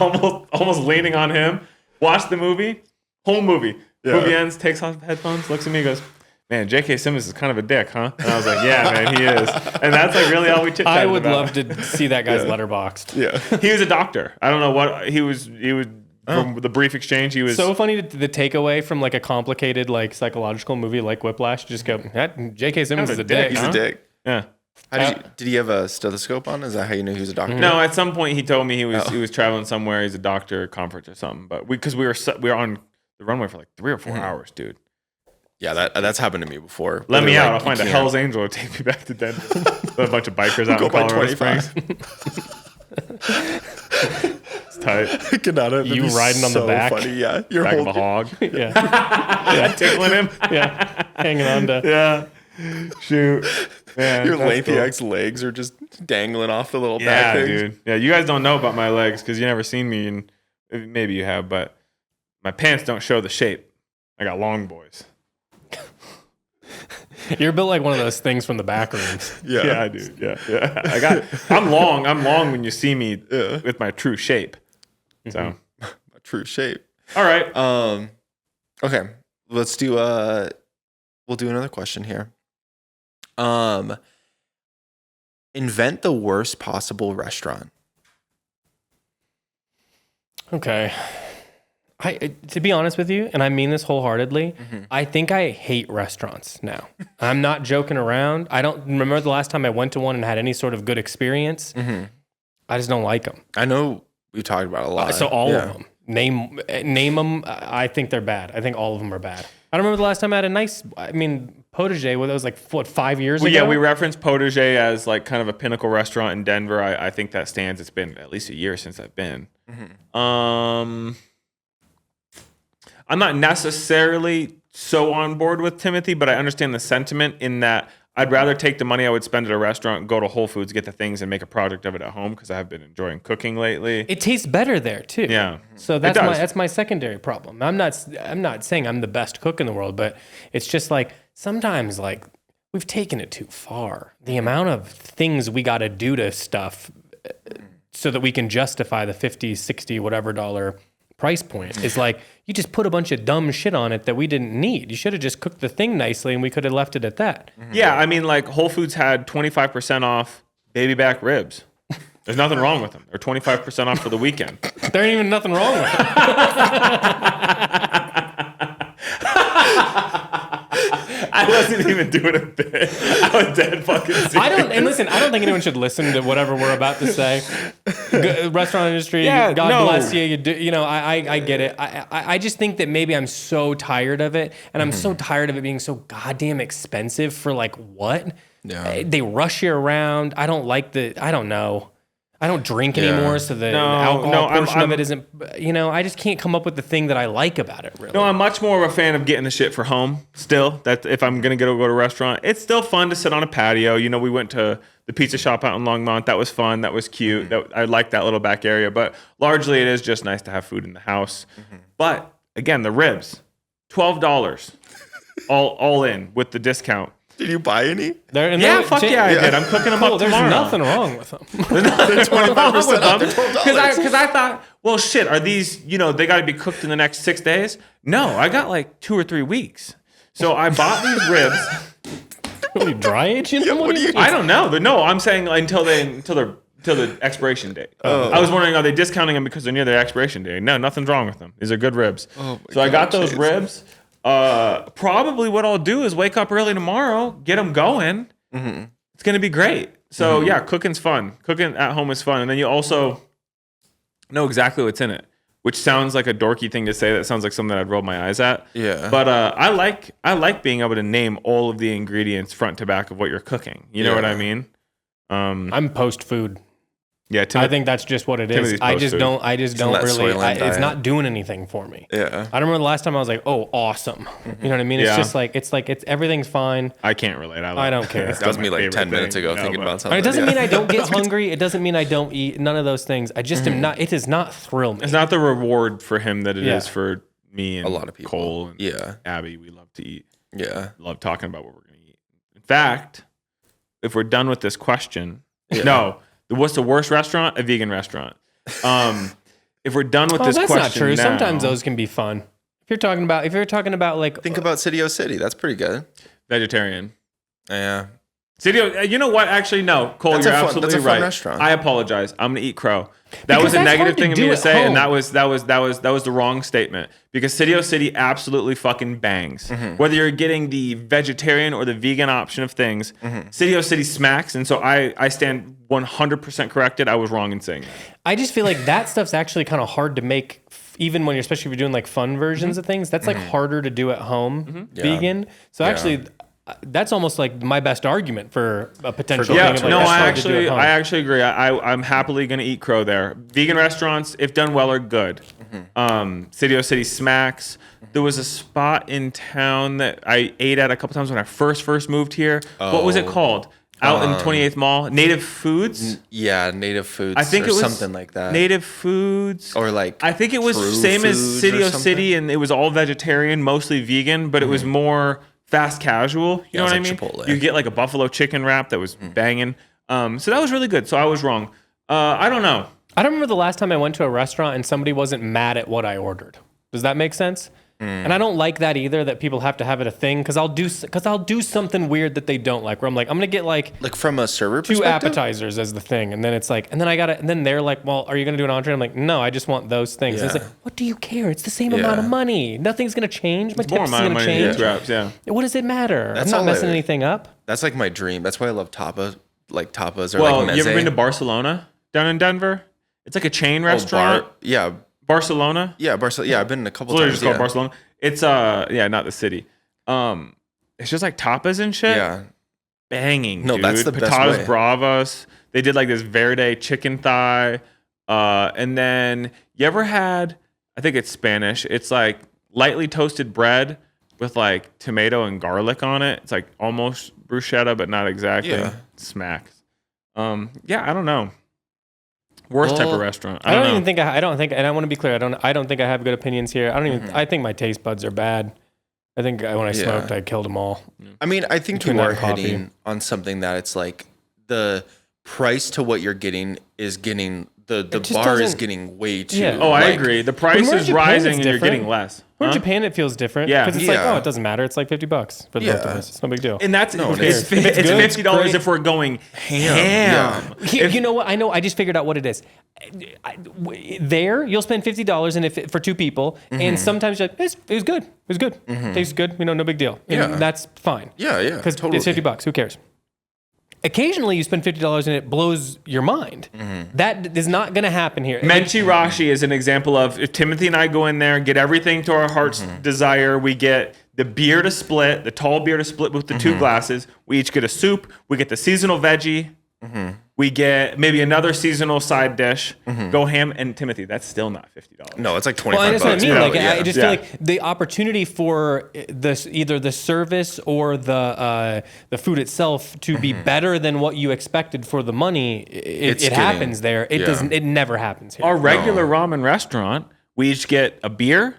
almost leaning on him. Watched the movie, whole movie. Movie ends, takes off the headphones, looks at me, goes, "Man, J.K. Simmons is kind of a dick, huh?" And I was like, "Yeah, man, he is." And that's like really all we chit-chatted I would about. love to see that guy's letterboxed. Yeah. He was a doctor. I don't know what he was. From the brief exchange, he was So funny the takeaway from like a complicated like psychological movie like Whiplash. Just go, that J.K. Simmons is a dick. He's huh? a dick. Yeah. Did he have a stethoscope on? Is that how you knew he was a doctor? No, at some point he told me he was traveling somewhere. He's a doctor, conference or something. But because we were on the runway for like 3 or 4 hours, dude. Yeah, that's happened to me before. Let me They're out. like, I'll find a you Hell's Angel to take me back to Denver. With a bunch of bikers out Go in by Colorado 25. Springs. It's tight. You riding on the back. Funny, yeah. You're Back of a holding. hog. Yeah, Tickling him. yeah, hanging on to. Yeah. Shoot. Man, Your that's lengthy cool. ex legs are just dangling off the little Yeah, back things. dude. Yeah, you guys don't know about my legs because you never seen me, and maybe you have, but my pants don't show the shape. I got long boys. You're built like one of those things from the back rooms. Yeah. Yeah, dude. Yeah. I'm long. I'm long when you see me with my true shape. So, My true shape. all right. Okay. Let's do we'll do another question here. Invent the worst possible restaurant. Okay. To be honest with you, and I mean this wholeheartedly, I think I hate restaurants now. I'm not joking around. I don't remember the last time I went to one and had any sort of good experience. I just don't like them. I know we've talked about it a lot. So all of them. Name them. I think they're bad. I think all of them are bad. I don't remember the last time I had a nice, Potager, that was like, 5 years ago? Yeah, we referenced Potager as like kind of a pinnacle restaurant in Denver. I think that stands. It's been at least a year since I've been. I'm not necessarily so on board with Timothy, but I understand the sentiment in that I'd rather take the money I would spend at a restaurant, go to Whole Foods, get the things, and make a project of it at home because I have been enjoying cooking lately. It tastes better there too. Yeah. So that's my secondary problem. I'm not saying I'm the best cook in the world, but it's just like sometimes like we've taken it too far. The amount of things we got to do to stuff so that we can justify the $50, $60, whatever dollar price point is like you just put a bunch of dumb shit on it that we didn't need. You should have just cooked the thing nicely and we could have left it at that. Yeah, I mean, like Whole Foods had 25% off baby back ribs. There's nothing wrong with them. They're 25% off for the weekend. There ain't even nothing wrong with it. I wasn't even doing a bit. I was dead fucking serious. I don't think anyone should listen to whatever we're about to say. Restaurant industry, Yeah, God no. bless you. I get it. I just think that maybe I'm so tired of it, and I'm so tired of it being so goddamn expensive for like what? Yeah. They rush you around. I don't like I don't know. I don't drink anymore, so the alcohol portion of it isn't. I just can't come up with the thing that I like about it. Really, No, I'm much more of a fan of getting the shit for home. Still, that if I'm gonna go to a restaurant, it's still fun to sit on a patio. We went to the pizza shop out in Longmont. That was fun. That was cute. I like that little back area. But largely, it is just nice to have food in the house. But again, the ribs, $12, all in with the discount. Did you buy any? Fuck yeah, I did. I'm cooking them up There's tomorrow. nothing wrong with them. They're 25% off. They're $12. Because I thought, well, shit, are these, they got to be cooked in the next 6 days? No, I got like 2 or 3 weeks. So I bought these ribs. What are you, dry aging them? what do you- I don't know. But no, I'm saying until they're till the expiration date. I was wondering, are they discounting them because they're near their expiration date? No, nothing's wrong with them. These are good ribs. So I got those ribs. Probably what I'll do is wake up early tomorrow, get them going. It's gonna be great. So yeah, cooking's fun. Cooking at home is fun, and then you also know exactly what's in it, which sounds like a dorky thing to say. That sounds like something that I'd roll my eyes at. Yeah. But I like being able to name all of the ingredients front to back of what you're cooking. You know what I mean? I'm post food. Yeah, I think that's just what it is. I just don't really. It's not doing anything for me. Yeah. I don't remember the last time I was like, "Oh, awesome." You know what I mean? It's just like it's everything's fine. I can't relate. I don't care. That was me like 10 minutes ago thinking about something. It doesn't mean I don't get hungry. It doesn't mean I don't eat. None of those things. I just am not. It does not thrill me. It's not the reward for him that it is for me and a lot of people. Cole and Abby. We love to eat. Yeah, love talking about what we're gonna eat. In fact, if we're done with this question, no. What's the worst restaurant? A vegan restaurant. If we're done with this question, that's not true. Now, sometimes those can be fun. If you're talking about like, think about City O City. That's pretty good. Vegetarian. Yeah. City. You know what? Actually, no. Cole, you're absolutely right. Fun restaurant. I apologize. I'm gonna eat crow. That was a negative thing of me to say, and that was the wrong statement. Because City O City absolutely fucking bangs. Whether you're getting the vegetarian or the vegan option of things, City O City smacks. And so I stand 100% corrected. I was wrong in saying that. I just feel like that stuff's actually kind of hard to make, even when especially if you're doing like fun versions of things. That's like harder to do at home, vegan. So actually. That's almost like my best argument for a potential. Yeah, no, I actually agree. I'm happily going to eat crow there. Vegan restaurants, if done well, are good. City O City smacks. There was a spot in town that I ate at a couple times when I first moved here. What was it called? Out in 28th Mall, Native Foods. Native Foods. I think it was something like that. Native Foods, or like I think it was same as City O City, and it was all vegetarian, mostly vegan, but it was more fast casual. You know what I mean? Chipotle. You get like a buffalo chicken wrap that was banging. So that was really good. So I was wrong. I don't know. I don't remember the last time I went to a restaurant and somebody wasn't mad at what I ordered. Does that make sense? And I don't like that either, that people have to have it a thing, because I'll do something weird that they don't like, where I'm like, I'm gonna get like from a server two appetizers as the thing, and then it's like, and then they're like, well, are you gonna do an entree? I'm like, no, I just want those things. It's like, what do you care? It's the same amount of money. Nothing's gonna change. My tips is gonna change. What does it matter? I'm not messing anything up. That's like my dream. That's why I love tapas. Like tapas are like meze. You ever been to Barcelona down in Denver? It's like a chain restaurant. Barcelona. Yeah, Barcelona. Yeah, I've been a couple times. It's called Barcelona. It's not the city. It's just like tapas and shit. Yeah, banging. No, dude. That's the best way. Bravas. They did like this verde chicken thigh, and then you ever had? I think it's Spanish. It's like lightly toasted bread with like tomato and garlic on it. It's like almost bruschetta, but not exactly. Yeah. Smacks. I don't know. Worst type of restaurant. I don't think, and I want to be clear. I don't think I have good opinions here. I think my taste buds are bad. I think when I smoked, I killed them all. I mean, I think you are hitting on something that it's like the price to what you're getting is getting the bar is getting way too. Yeah. Oh, I agree. The price is rising and you're getting less. In Japan, it feels different. Yeah, because it's like, it doesn't matter. It's like $50 for the both of us. It's no big deal. And that's it's $50 if we're going ham. You know what? I know. I just figured out what it is. There, you'll spend $50 and for two people, and sometimes you're like, it was good. It was good. Tastes good. No big deal. And that's fine. Yeah. Because totally. It's $50. Who cares? Occasionally, you spend $50 and it blows your mind. That is not going to happen here. Menchi Rashi is an example of if Timothy and I go in there and get everything to our heart's desire. We get the beer to split, the tall beer to split with the two glasses. We each get a soup. We get the seasonal veggie. We get maybe another seasonal side dish. Go ham. And Timothy, that's still not $50. No, it's like $25. Well, that's what I mean. I just feel like the opportunity for either the service or the food itself to be better than what you expected for the money, it happens there. It doesn't. It never happens here. Our regular ramen restaurant, we each get a beer.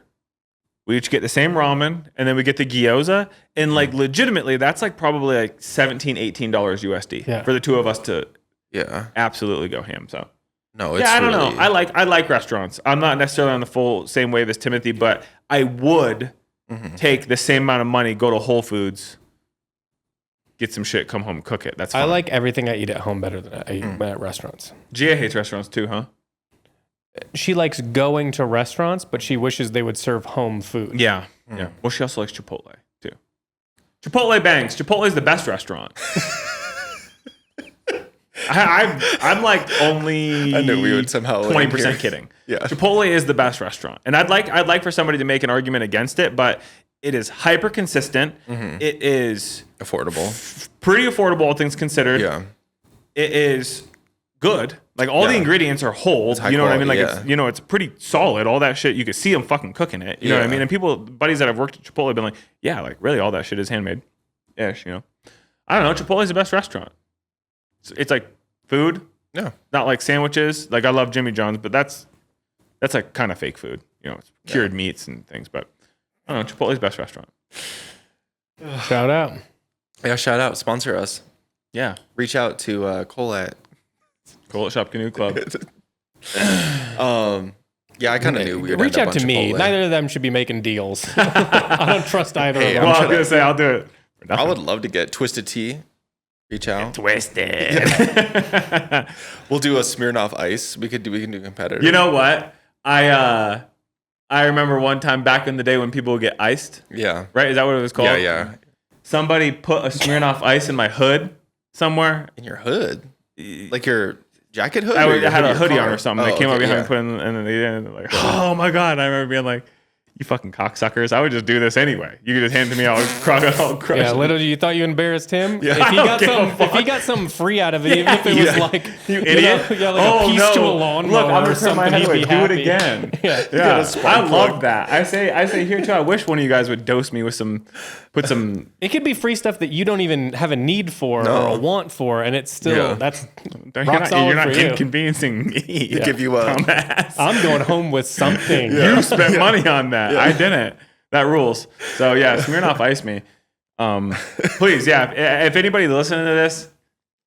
We each get the same ramen, and then we get the gyoza. And like legitimately, that's like probably like $17, $18 USD for the two of us to absolutely go ham. So no, it's I don't know. I like restaurants. I'm not necessarily on the full same wave as Timothy, but I would take the same amount of money, go to Whole Foods, get some shit, come home, and cook it. That's I fine. like everything I eat at home better than I eat at restaurants. Gia hates restaurants too, huh? She likes going to restaurants, but she wishes they would serve home food. Yeah. Yeah. Well, she also likes Chipotle too. Chipotle bangs. Chipotle is the best restaurant. I'm like only I knew we would somehow 20% kidding. Yeah. Chipotle is the best restaurant. And I'd like for somebody to make an argument against it, but it is hyper consistent. It is affordable. Pretty affordable, all things considered. Yeah. It is good. Like all the ingredients are whole. You know what I mean? Like it's, it's pretty solid. All that shit, you could see them fucking cooking it. You know what I mean? And buddies that have worked at Chipotle have been like, yeah, like really all that shit is handmade. Ish, I don't know. Chipotle is the best restaurant. It's like food. Yeah. Not like sandwiches. Like I love Jimmy John's, but that's like kind of fake food. It's cured meats and things. But I don't know. Chipotle's best restaurant. Shout out. Yeah, shout out. Sponsor us. Yeah. Reach out to Cole at Shop Canoe Club. Yeah, I kind of knew we would reach end out up to on me. Chipotle. Neither of them should be making deals. I don't trust either of them. Well, I was gonna say I'll do it. I would love to get Twisted Tea. Reach out. Twisted. We'll do a Smirnoff Ice. We can do competitor. You know what? I remember one time back in the day when people would get iced. Yeah. Right? Is that what it was called? Yeah. Somebody put a Smirnoff Ice in my hood somewhere. In your hood? Like your jacket hood? I had a hoodie on or something. They came up behind me, put in, and they're like, oh my God. I remember being like, you fucking cocksuckers. I would just do this anyway. You could just hand it to me. I'll crush Yeah, it. literally, you thought you embarrassed him? Yeah. If he got something free out of it, even if it was like, you idiot. like a piece to a lawnmower. Look, I'm or gonna turn my something, head he'd away. be Do it happy. again. Yeah. I love that. I say here too. I wish one of you guys would dose me with put some. It could be free stuff that you don't even have a need for or a want for, and it's still that's rock solid You're not for you. inconveniencing me. To give you a dumbass. I'm going home with something. You spent money on that. I didn't. That rules. So yeah, Smirnoff Ice me. Please, yeah. If anybody listening to this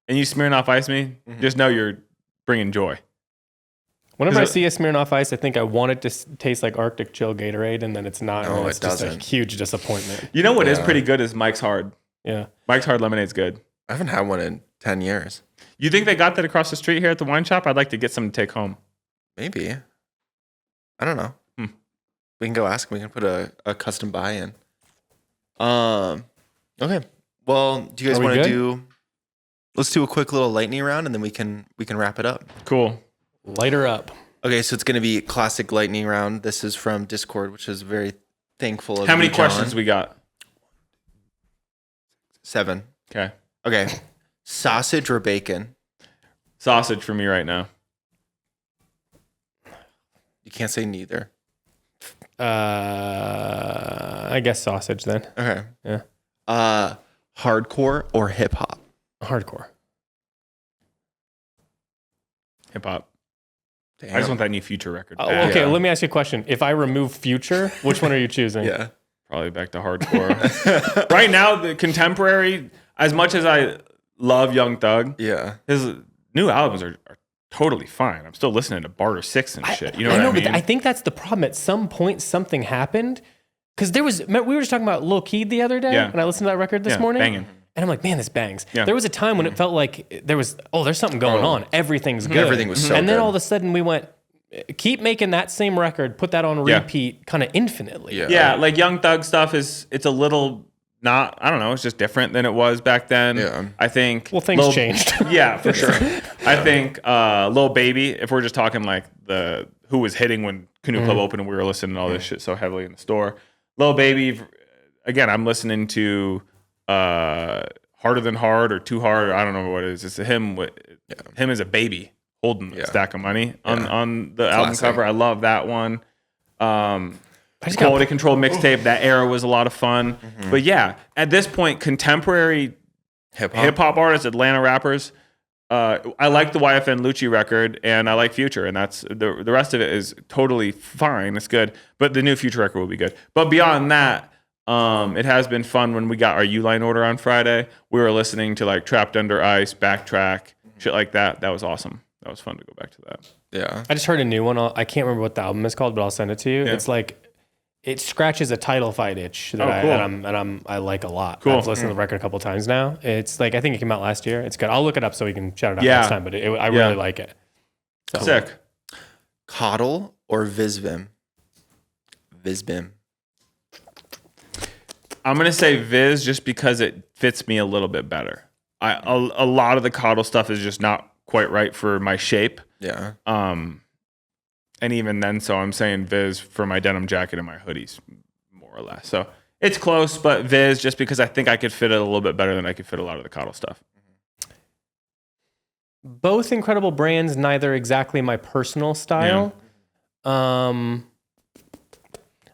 and you Smirnoff Ice me, just know you're bringing joy. Whenever I see a Smirnoff Ice, I think I want it to taste like Arctic Chill Gatorade, and then it's not. No, it's it just doesn't. a huge disappointment. You know what is pretty good is Mike's Hard. Yeah. Mike's Hard Lemonade's good. I haven't had one in 10 years. You think they got that across the street here at the wine shop? I'd like to get some to take home. Maybe. I don't know. We can go ask. We can put a custom buy in. Okay. Well, do you guys want to do? Let's do a quick little lightning round, and then we can wrap it up. Cool. Light her up. Okay, so it's going to be classic lightning round. This is from Discord, which is very thankful of. How many you, questions John. we got? 7. Okay. Okay. Sausage or bacon? Sausage for me right now. You can't say neither. I guess sausage then. Okay. Yeah. Hardcore or hip hop? Hardcore. Hip hop. Damn. I just want that new Future record. Okay, Yeah. let me ask you a question. If I remove Future, which one are you choosing? Yeah. Probably back to hardcore. Right now, the contemporary, as much as I love Young Thug, Yeah. his new albums are totally fine. I'm still listening to Barter 6 and shit. You know what I mean? But I think that's the problem. At some point, something happened. Because we were just talking about Lil Keed the other day, and I listened to that record this morning. Banging. And I'm like, man, this bangs. Yeah. There was a time when it felt like there's something going on. Everything's good. Everything was so And then good. all of a sudden we went, keep making that same record, put that on repeat kind of infinitely. Yeah, like Young Thug stuff it's a little not, I don't know, it's just different than it was back then. Yeah. I think. Well, things changed. Yeah, for sure. I think Lil Baby, if we're just talking like who was hitting when Canoe Club opened and we were listening to all this shit so heavily in the store. Lil Baby, again, I'm listening to Harder Than Hard or Too Hard, or I don't know what it is. It's him as a baby holding a stack of money on the album cover. I love that one. Quality Control mixtape, that era was a lot of fun. But yeah, at this point, contemporary hip hop artists, Atlanta rappers, I like the YFN Lucci record and I like Future, and that's the rest of it is totally fine. It's good, but the new Future record will be good. But beyond that, it has been fun when we got our U-Line order on Friday. We were listening to like Trapped Under Ice, Backtrack, shit like that. That was awesome. That was fun to go back to that. Yeah. I just heard a new one. I can't remember what the album is called, but I'll send it to you. Yeah. It's like it scratches a title fight itch that I like a lot. Cool. I've listened to the record a couple times now. It's like, I think it came out last year. It's good. I'll look it up so we can shout it out next time, but I really like it. So. Sick. Coddle or Visbim? Visbim. I'm going to say Viz just because it fits me a little bit better. A lot of the Coddle stuff is just not quite right for my shape. Yeah. And even then, so I'm saying Viz for my denim jacket and my hoodies, more or less. So it's close, but Viz just because I think I could fit it a little bit better than I could fit a lot of the Coddle stuff. Both incredible brands, neither exactly my personal style. Yeah.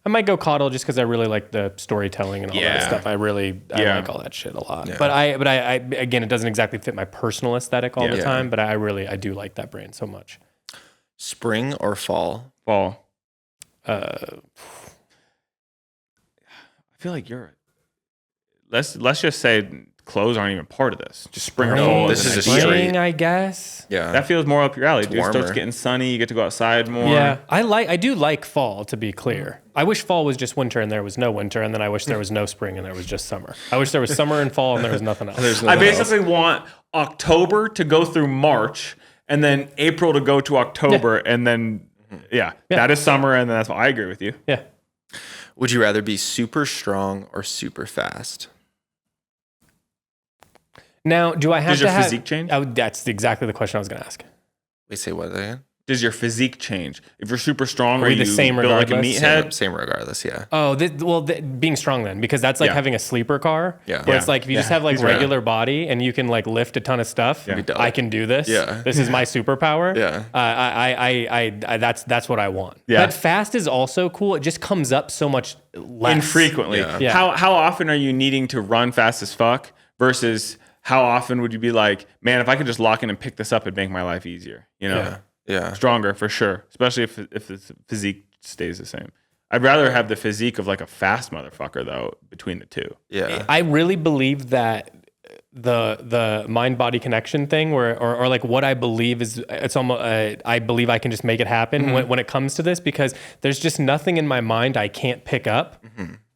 I might go Coddle just because I really like the storytelling and all that stuff. I like all that shit a lot. Yeah. But I again, it doesn't exactly fit my personal aesthetic all the time. But I do like that brand so much. Spring or fall? Fall. I feel like you're. Let's just say clothes aren't even part of this. Just spring or fall. This is a spring, straight. I guess. Yeah. That feels more up your alley. Dude, it starts warmer. getting sunny. You get to go outside more. Yeah. I do like fall, to be clear. I wish fall was just winter and there was no winter, and then I wish there was no spring and there was just summer. I wish there was summer and fall and there was nothing else. I basically want October to go through March and then April to go to October and then that is summer, and then that's what I agree with you. Yeah. Would you rather be super strong or super fast? Now, do I have Does to your have physique change? Oh, that's exactly the question I was going to ask. Wait, say what again? Does your physique change? If you're super strong, Are you the same built like a regardless? meathead? Same regardless, yeah. Oh, being strong then, because that's like having a sleeper car. Yeah. Where it's like if you just have like He's right. regular body and you can like lift a ton of stuff, I can do this. Yeah. This is my superpower. Yeah. That's what I want. Yeah. But fast is also cool. It just comes up so much less. Infrequently. Yeah. How often are you needing to run fast as fuck versus how often would you be like, man, if I could just lock in and pick this up, it'd make my life easier. You know? Yeah. Stronger for sure, especially if the physique stays the same. I'd rather have the physique of like a fast motherfucker though between the two. Yeah. I really believe that the mind body connection thing, or like what I believe is it's almost I believe I can just make it happen when it comes to this, because there's just nothing in my mind I can't pick up.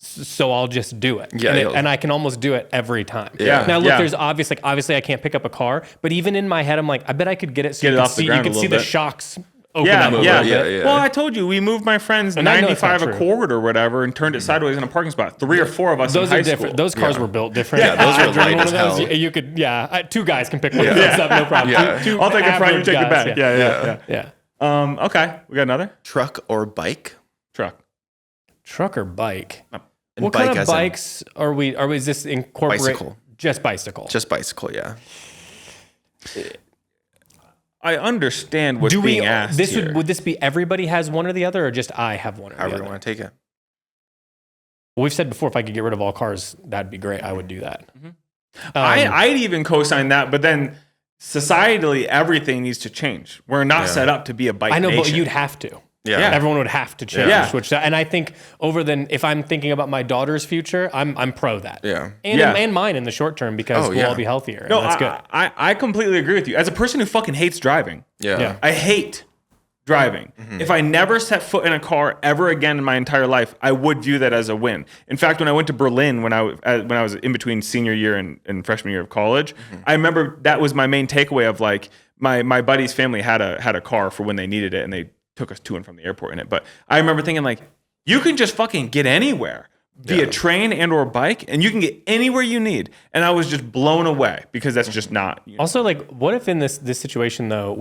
So I'll just do it. Yeah, and I can almost do it every time. Yeah. Now look, there's obviously I can't pick up a car, but even in my head, I'm like, I bet I could get it so Get it you off the could see, ground you a could see little the bit. shocks open up a little bit. Well, I told you we moved my friend's And I know it's not 95 true. Accord or whatever and turned it sideways in a parking spot. 3 or 4 of us Those in high are different. school. Those cars were built different. Yeah, those were I've driven light one as of those. hell. You could, 2 guys can pick one of those up, no problem. Yeah. Two I'll take the front, you average take the guys, back. Yeah. Yeah. Okay, we got another Truck or bike? truck. Truck or bike? And What bike kind of as in bikes are we? Is this incorporate? Bicycle. Just bicycle. Just bicycle, yeah. I understand what's being asked here. Would this be everybody has one or the other, or just I have one or However the you other? want to take it. Well, we've said before, if I could get rid of all cars, that'd be great. I would do that. I'd even co-sign that, but then societally, everything needs to change. We're not set up to be a bike I know, nation. but you'd have to. Yeah. Everyone would have to change. Yeah. Switch that. And I think if I'm thinking about my daughter's future, I'm pro that. Yeah. And mine in the short term, because we'll all be healthier. No, and that's good. I completely agree with you. As a person who fucking hates driving, Yeah. I hate driving. If I never set foot in a car ever again in my entire life, I would view that as a win. In fact, when I went to Berlin when I was in between senior year and freshman year of college, I remember that was my main takeaway of like my buddy's family had a car for when they needed it, and they took us to and from the airport in it. But I remember thinking like, you can just fucking get anywhere via train and or bike, and you can get anywhere you need. And I was just blown away because that's just not. Also, like, what if in this situation though,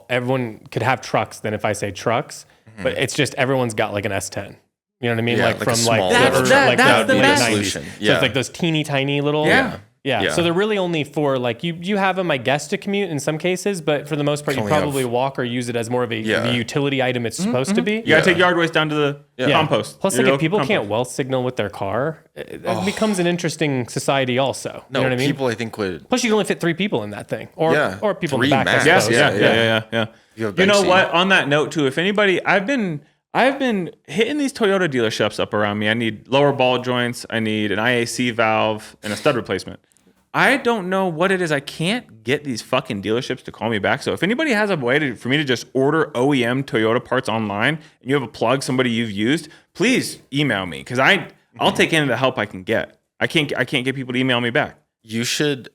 everyone could have trucks? Then if I say trucks, but it's just everyone's got like an S10. You know what I mean? Yeah, like like a from small like little- That's the late best 90s. solution. So Yeah. it's like those teeny tiny little. Yeah. So they're really only for like you have them, I guess, to commute in some cases, but for the most part, you only probably have- walk or use it as more of the utility item it's supposed to be. You gotta take yard waste down to the compost. Plus, Your like if local people compost. can't wealth signal with their car, that becomes an interesting society also. No, you know what I mean? people I think would. Plus, you can only fit 3 people in that thing, or people in 3 the back. max. I Yeah, suppose. yeah. You have You know bench what? On that note, too, if anybody, I've been hitting these Toyota dealerships up around me. I need lower ball joints. I need an IAC valve and a stud replacement. I don't know what it is. I can't get these fucking dealerships to call me back. So if anybody has a way for me to just order OEM Toyota parts online and you have a plug, somebody you've used, please email me because I'll take any of the help I can get. I can't get people to email me back. You should.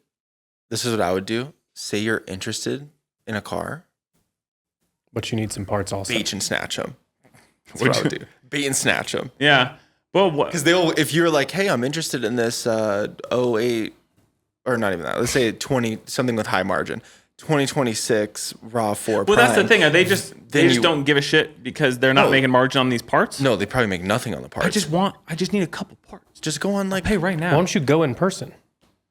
This is what I would do. Say you're interested in a car. But you need some parts also. Bait and snatch them. That's what I would do. Bait and snatch them. Yeah. Well, what? Because if you're like, hey, I'm interested in this 08, or not even that. Let's say 20, something with high margin. 2026 RAV4 Well, that's the thing. Are they just you don't give a shit because they're not making margin on these parts? No, they probably make nothing on the parts. I just need a couple parts. Just go on like Pay right now. Why don't you go in person?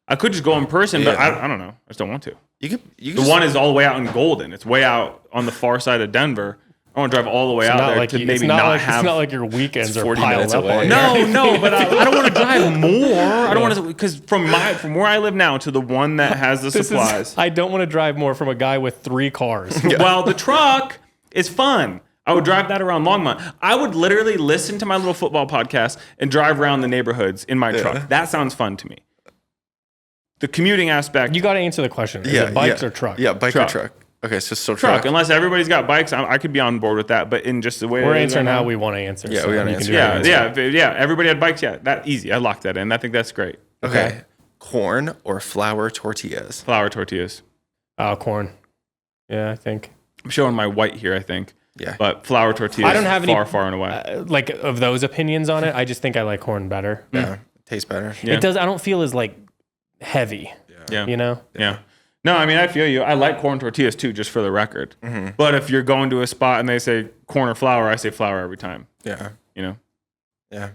I could just go in person, but Yeah. I don't know. I just don't want to. you could The one is all the way out in Golden. It's way out on the far side of Denver. I want to drive all the way out there to maybe not have. It's not like your weekends are 40 piled minutes up away. on you. No, but I don't want to drive more. I don't want to because from where I live now to the one that has the supplies. I don't want to drive more from a guy with 3 cars. Well, the truck is fun. I would drive that around Longmont. I would literally listen to my little football podcast and drive around the neighborhoods in my truck. That sounds fun to me. The commuting aspect. You got to answer the question. Is it bikes or truck? Yeah, bike Truck. or truck. Okay, so still truck. truck. Unless everybody's got bikes, I could be on board with that. But in just the way We're it is answering right how now- we want to answer. Yeah, so we gotta you can answer. do your answer. Yeah. Everybody had bikes. Yeah, that easy. I locked that in. I think that's great. Okay. Corn or flour tortillas? Flour tortillas. Corn. Yeah, I think. I'm showing my white here. I think. Yeah. But flour tortillas. I don't have far and away. like of those opinions on it. I just think I like corn better. Yeah. Tastes better. Yeah. It does. I don't feel as like heavy. Yeah. You know. Yeah. No, I mean, I feel you. I like corn tortillas too, just for the record. But if you're going to a spot and they say corn or flour, I say flour every time. Yeah. You know? Yeah.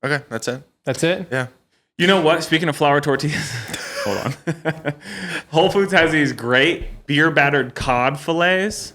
Okay, that's it. That's it. Yeah. You know what? Speaking of flour tortillas, hold on. Whole Foods has these great beer battered cod fillets.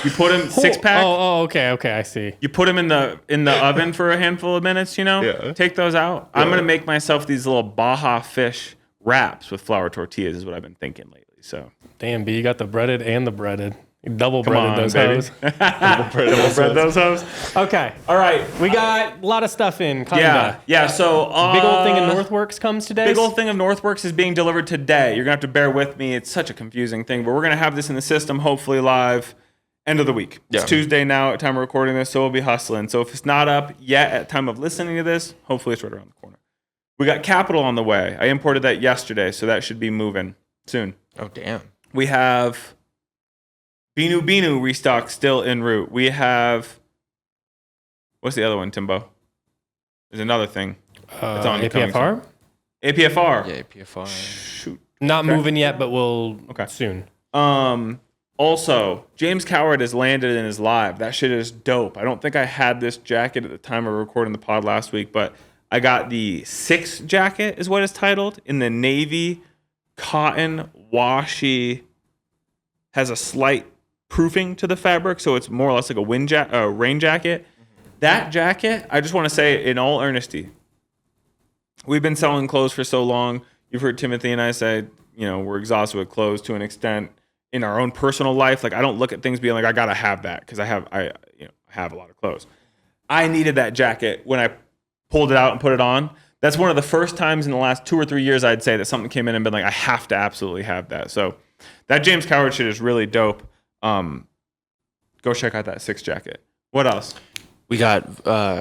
You put them 6-pack. Oh, okay, I see. You put them in the oven for a handful of minutes, you know? Yeah. Take those out. I'm going to make myself these little Baja fish wraps with flour tortillas is what I've been thinking lately. So, Damn, B, you got the breaded and the breaded. You double come breaded on, those baby. hoes. Double bread those hoes. Okay. All right. We got a lot of stuff in. Kinda. Yeah. So, Big old thing in Northworks comes today. Big old thing of Northworks is being delivered today. You're going to have to bear with me. It's such a confusing thing, but we're going to have this in the system, hopefully live end of the week. Yeah. It's Tuesday now at time of recording this, so we'll be hustling. So if it's not up yet at time of listening to this, hopefully it's right around the corner. We got Capital on the way. I imported that yesterday, so that should be moving soon. Oh, damn. We have Binu restock still en route. We have, what's the other one, Timbo? There's another thing. It's on APFR? APFR. Yeah, PFR. Shoot. Not moving yet, but we'll Okay. soon. Also, James Coward has landed in his live. That shit is dope. I don't think I had this jacket at the time of recording the pod last week, but I got the 6 jacket is what it's titled in the navy cotton washy, has a slight proofing to the fabric, so it's more or less like a rain jacket. That jacket, I just want to say in all earnesty, we've been selling clothes for so long. You've heard Timothy and I say, we're exhausted with clothes to an extent in our own personal life. Like I don't look at things being like, I gotta have that because I have a lot of clothes. I needed that jacket when I pulled it out and put it on. That's one of the first times in the last 2 or 3 years I'd say that something came in and been like, I have to absolutely have that. So that James Coward shit is really dope. Go check out that 6 jacket. What else? We got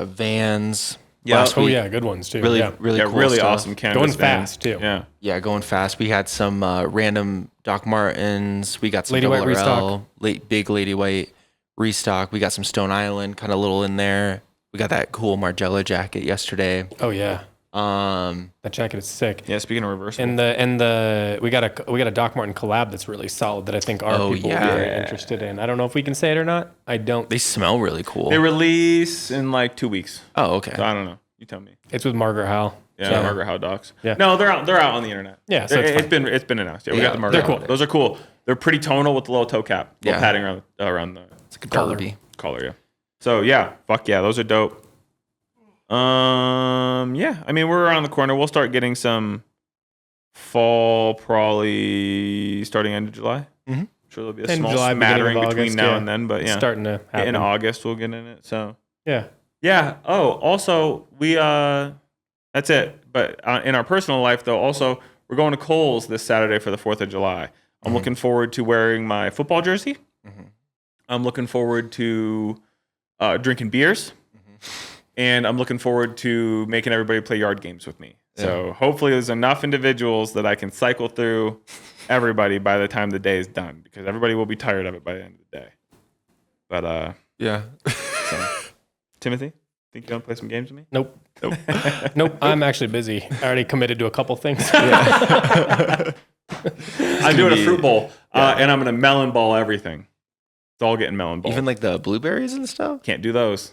Vans. Yeah. last Oh week. yeah, good ones too. Really, yeah. really cool really stuff. awesome canvas. Going van. fast too. Yeah. Yeah, going fast. We had some random Doc Martens. We got some Lady White RL, restock. big Lady White restock. We got some Stone Island, kind of little in there. We got that cool Margiela jacket yesterday. Oh yeah, Um, that jacket is sick. Yeah. Speaking of reversal. And the we got a Doc Martin collab that's really solid that I think our Oh, people yeah. will be very interested in. I don't know if we can say it or not. I don't. they smell really cool. they release in like 2 weeks. Oh, okay. So I don't know. You tell me. It's with Margaret Howell. Yeah, So- Margaret Howe docs. Yeah. No, they're out on the internet. Yeah, so it's fine. it's been announced. Yeah, we Yeah, got the Margaret they're Howe. cool. Those are cool. They're pretty tonal with the little toe cap, little Yeah. padding around the It's like a derby. collar. Yeah. So yeah, fuck yeah, those are dope. Yeah. I mean, we're around the corner. We'll start getting some fall, probably starting end of July. Mhm. Sure, there'll be a End of small July, beginning of smattering between August, now yeah. and then, but It's yeah, starting to happen. in August we'll get in it. So. Yeah. Yeah. Oh, also we that's it. But in our personal life though, also we're going to Kohl's this Saturday for the 4th of July. I'm looking forward to wearing my football jersey. I'm looking forward to drinking beers. And I'm looking forward to making everybody play yard games with me. So hopefully there's enough individuals that I can cycle through everybody by the time the day is done, because everybody will be tired of it by the end of the day. But yeah. so, Timothy, think you want to play some games with me? Nope. Nope. I'm actually busy. I already committed to a couple things. I'm doing a fruit bowl, and I'm going to melon ball everything. It's all getting melon ball. Even like the blueberries and stuff? Can't do those.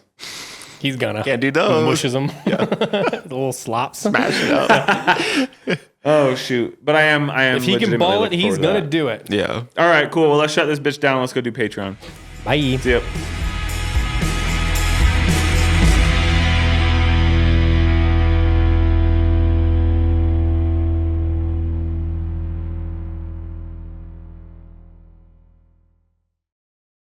He's gonna. Can't do those. Mushes them. The little slops. Smash it up. Oh, shoot. But I am If he can ball it, he's gonna do it. Yeah. All right, cool. Well, let's shut this bitch down. Let's go do Patreon. Bye. See ya.